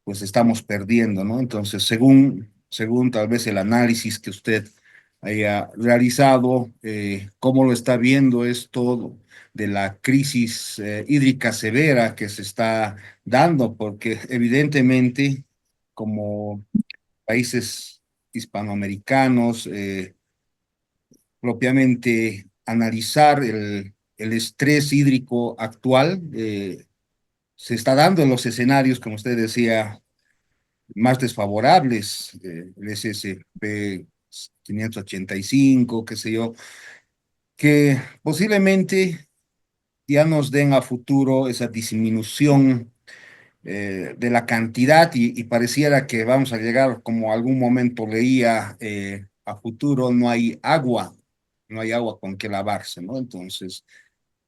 pues estamos perdiendo, ¿no? Entonces, según tal vez el análisis que usted haya realizado, ¿cómo lo está viendo esto de la crisis hídrica severa que se está dando? Porque evidentemente, como países hispanoamericanos, propiamente analizar el estrés hídrico actual, se está dando en los escenarios, como usted decía, más desfavorables, el SSP 585, qué sé yo, que posiblemente ya nos den a futuro esa disminución de la cantidad y pareciera que vamos a llegar, como algún momento leía, a futuro no hay agua, no hay agua con que lavarse, ¿no? Entonces,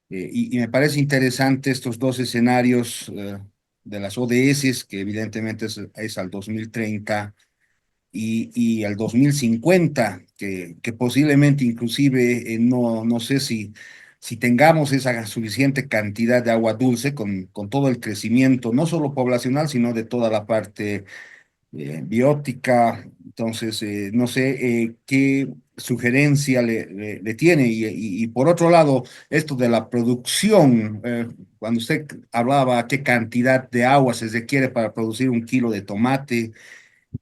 y me parece interesante estos dos escenarios de las ODS, que evidentemente es al 2030 y al 2050, que posiblemente inclusive no sé si tengamos esa suficiente cantidad de agua dulce con todo el crecimiento, no solo poblacional, sino de toda la parte biótica. Entonces, no sé qué sugerencia le tiene. Y por otro lado, esto de la producción, cuando usted hablaba qué cantidad de agua se requiere para producir 1 kilo de tomate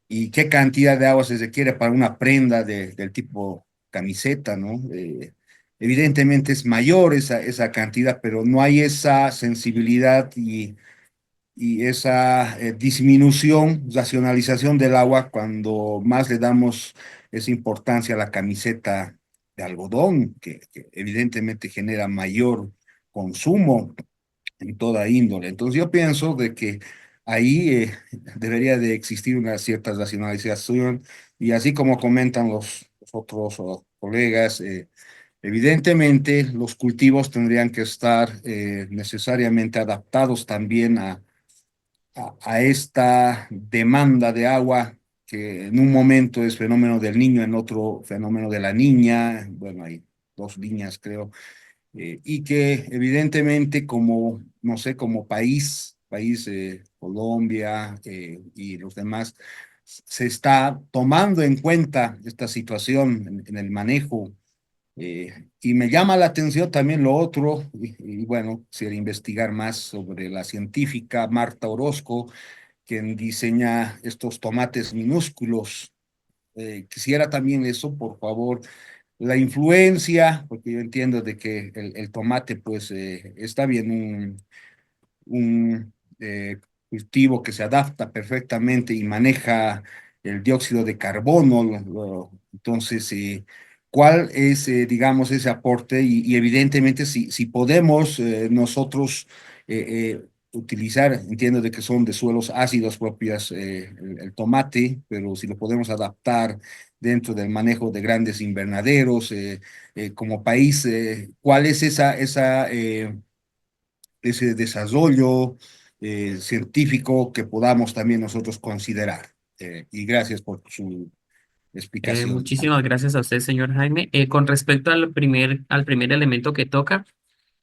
y qué cantidad de agua se requiere para una prenda del tipo camiseta, ¿no? Evidentemente es mayor esa cantidad, pero no hay esa sensibilidad y esa disminución, racionalización del agua cuando más le damos esa importancia a la camiseta de algodón, que evidentemente genera mayor consumo en toda índole. Entonces yo pienso de que ahí debería de existir una cierta racionalización y así como comentan los otros colegas, evidentemente los cultivos tendrían que estar necesariamente adaptados también a esta demanda de agua que en un momento es fenómeno del niño, en otro fenómeno de la niña. Bueno, hay dos niñas, creo, y que evidentemente como, no sé, como país Colombia y los demás, se está tomando en cuenta esta situación en el manejo. Y me llama la atención también lo otro, y bueno, quisiera investigar más sobre la científica Marta Orozco, quien diseña estos tomates minúsculos. Quisiera también eso, por favor, la influencia, porque yo entiendo de que el tomate, pues, está bien, un cultivo que se adapta perfectamente y maneja el dióxido de carbono. Entonces, ¿cuál es, digamos, ese aporte? Y evidentemente, si podemos nosotros utilizar, entiendo de que son de suelos ácidos propias el tomate, pero si lo podemos adaptar dentro del manejo de grandes invernaderos, como país, ¿cuál es ese desarrollo científico que podamos también nosotros considerar? Y gracias por su explicación. Muchísimas gracias a usted, señor Jaime. Con respecto al primer elemento que toca,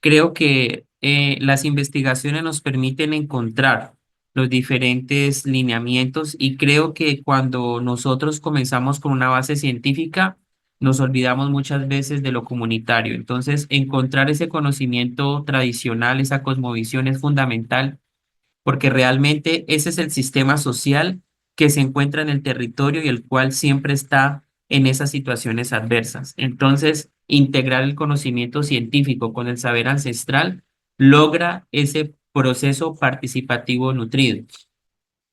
creo que las investigaciones nos permiten encontrar los diferentes lineamientos y creo que cuando nosotros comenzamos con una base científica, nos olvidamos muchas veces de lo comunitario. Entonces, encontrar ese conocimiento tradicional, esa cosmovisión es fundamental porque realmente ese es el sistema social que se encuentra en el territorio y el cual siempre está en esas situaciones adversas. Entonces, integrar el conocimiento científico con el saber ancestral logra ese proceso participativo nutrido.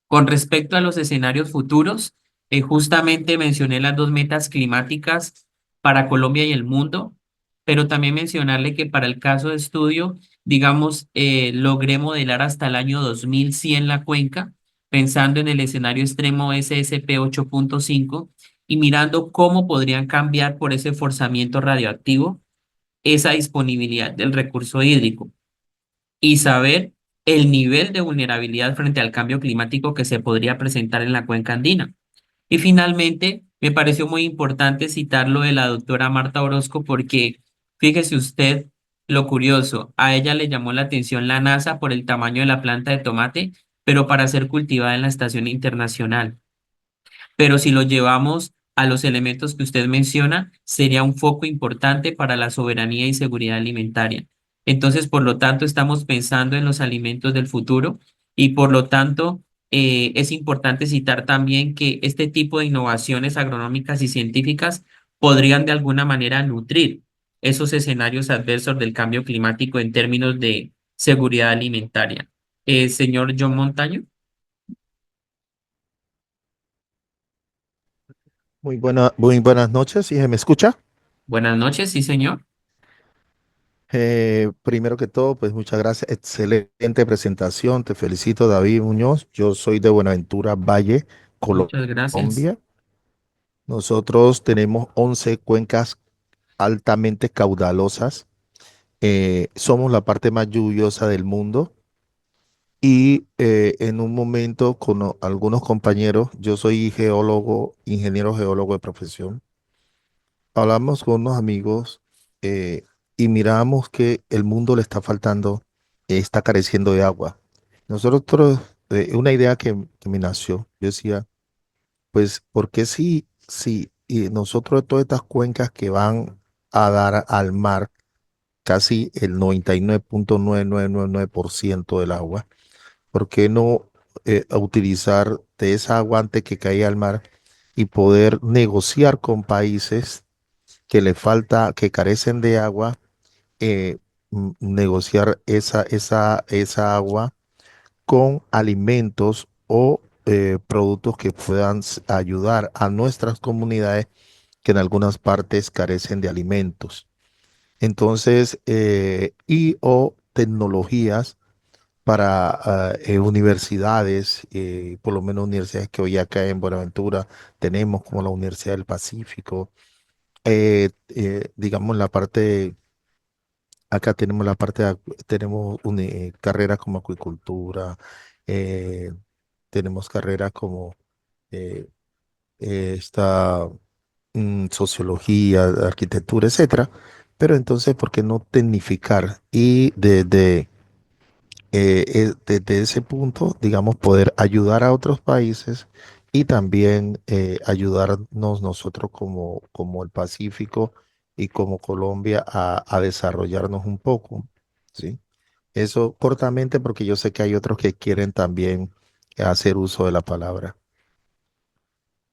Con respecto a los escenarios futuros, justamente mencioné las dos metas climáticas para Colombia y el mundo, pero también mencionarle que para el caso de estudio, digamos, logré modelar hasta el año 2100 la cuenca, pensando en el escenario extremo SSP 8.5 y mirando cómo podrían cambiar por ese forzamiento radioactivo esa disponibilidad del recurso hídrico y saber el nivel de vulnerabilidad frente al cambio climático que se podría presentar en la cuenca andina. Y finalmente, me pareció muy importante citar lo de la doctora Marta Orozco porque fíjese usted lo curioso, a ella le llamó la atención la NASA por el tamaño de la planta de tomate, pero para ser cultivada en la estación internacional. Pero si lo llevamos a los elementos que usted menciona, sería un foco importante para la soberanía y seguridad alimentaria. Entonces, por lo tanto, estamos pensando en los alimentos del futuro y por lo tanto, es importante citar también que este tipo de innovaciones agronómicas y científicas podrían de alguna manera nutrir esos escenarios adversos del cambio climático en términos de seguridad alimentaria. Señor John Montaño, Muy buenas noches, ¿sí se me escucha? buenas noches, sí, señor. Primero que todo, pues muchas gracias. Excelente presentación. Te felicito, David Muñoz. Yo soy de Buenaventura Valle, Muchas gracias. Colombia. Nosotros tenemos 11 cuencas altamente caudalosas. Somos la parte más lluviosa del mundo y en un momento con algunos compañeros, yo soy geólogo, ingeniero geólogo de profesión, hablamos con unos amigos eh, y miramos que el mundo le está faltando, está careciendo de agua. Nosotros, una idea que me nació, yo decía, pues, ¿por qué si y nosotros todas estas cuencas que van a dar al mar casi el 99.9999% del agua, ¿por qué no utilizar de esa agua antes que caiga al mar y poder negociar con países que le falta, que carecen de agua, negociar esa agua con alimentos o productos que puedan ayudar a nuestras comunidades que en algunas partes carecen de alimentos? Entonces, y o tecnologías para universidades, por lo menos universidades que hoy acá en Buenaventura tenemos, como la Universidad del Pacífico, digamos la parte, acá tenemos la parte, tenemos carreras como acuicultura, eh, tenemos carreras como eh, esta sociología, arquitectura, etcétera. Pero entonces, ¿por qué no tecnificar? Y desde ese punto, digamos, poder ayudar a otros países y también ayudarnos nosotros como el Pacífico y como Colombia a desarrollarnos un poco, ¿sí? Eso cortamente porque yo sé que hay otros que quieren también hacer uso de la palabra.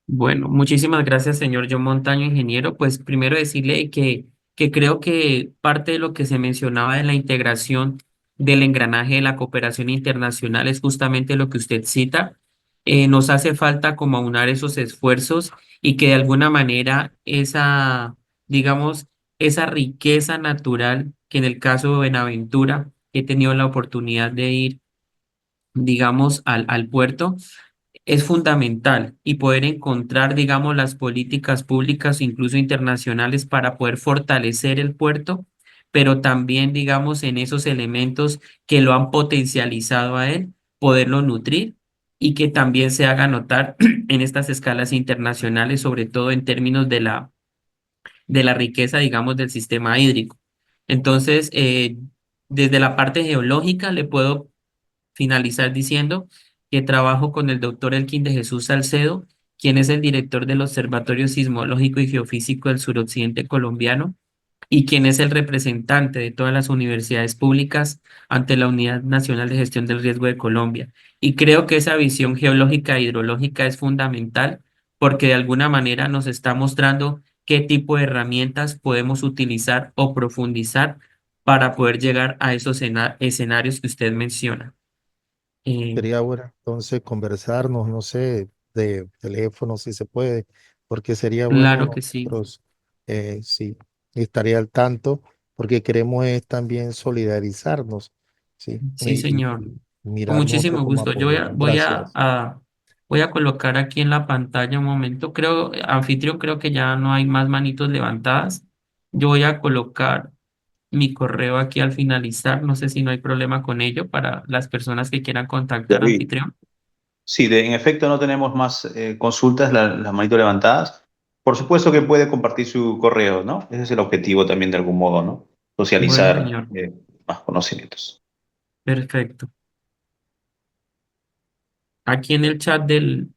Bueno, muchísimas gracias, señor John Montaño, ingeniero. Pues primero decirle que creo que parte de lo que se mencionaba de la integración del engranaje de la cooperación internacional es justamente lo que usted cita. Nos hace falta como aunar esos esfuerzos y que de alguna manera esa, digamos, esa riqueza natural que en el caso de Buenaventura he tenido la oportunidad de ir, digamos, al puerto es fundamental y poder encontrar, digamos, las políticas públicas, incluso internacionales, para poder fortalecer el puerto, pero también, digamos, en esos elementos que lo han potencializado a él, poderlo nutrir y que también se haga notar en estas escalas internacionales, sobre todo en términos de la riqueza, digamos, del sistema hídrico. Entonces, desde la parte geológica le puedo finalizar diciendo que trabajo con el doctor Elkin de Jesús Salcedo, quien es el director del Observatorio Sismológico y Geofísico del Suroccidente Colombiano y quien es el representante de todas las universidades públicas ante la Unidad Nacional de Gestión del Riesgo de Colombia. Y creo que esa visión geológica e hidrológica es fundamental porque de alguna manera nos está mostrando qué tipo de herramientas podemos utilizar o profundizar para poder llegar a esos escenarios que usted menciona. Sería bueno entonces conversarnos, no sé, de teléfono si se puede, porque sería bueno Claro que sí, nosotros, sí, estaría al tanto, porque queremos es también solidarizarnos, ¿sí? sí, señor. Y Con mirar nosotros muchísimo cómo gusto. Yo apoyarnos. Gracias. voy a colocar aquí en la pantalla un momento. Creo, anfitrión, creo que ya no hay más manitos levantadas. Yo voy a colocar mi correo aquí al finalizar. No sé si no hay problema con ello para las personas que quieran contactar, David. anfitrión. Sí, en efecto no tenemos más consultas, las manitos levantadas. Por supuesto que puede compartir su correo, ¿no? Ese es el objetivo también de algún modo, ¿no? Bueno, Socializar señor. más conocimientos. Perfecto. Aquí en el chat de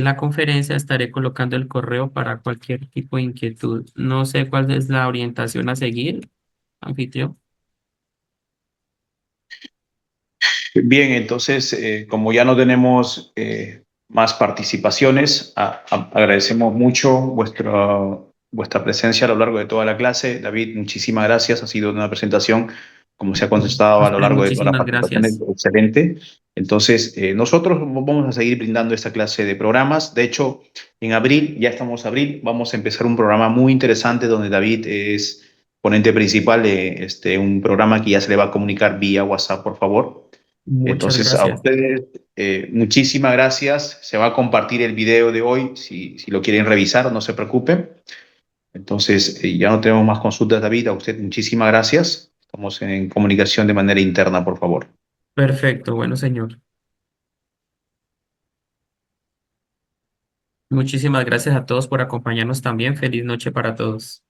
la conferencia estaré colocando el correo para cualquier tipo de inquietud. No sé cuál es la orientación a seguir, anfitrión. Bien, entonces, como ya no tenemos más participaciones, agradecemos mucho vuestra presencia a lo largo de toda la clase. David, muchísimas gracias. Ha sido una presentación, como se ha A contestado a lo usted largo de todas las muchísimas participaciones, gracias. excelente. Entonces, nosotros vamos a seguir brindando esta clase de programas. De hecho, en abril, ya estamos abril, vamos a empezar un programa muy interesante donde David es ponente principal de un programa que ya se le va a comunicar vía WhatsApp, por favor. Muchas Entonces, a gracias. ustedes, muchísimas gracias. Se va a compartir el video de hoy. Si lo quieren revisar, no se preocupen. Entonces, ya no tenemos más consultas, David. A usted, muchísimas gracias. Estamos en comunicación de manera interna, por favor. Perfecto, bueno, señor. Muchísimas gracias a todos por acompañarnos también. Feliz noche para todos.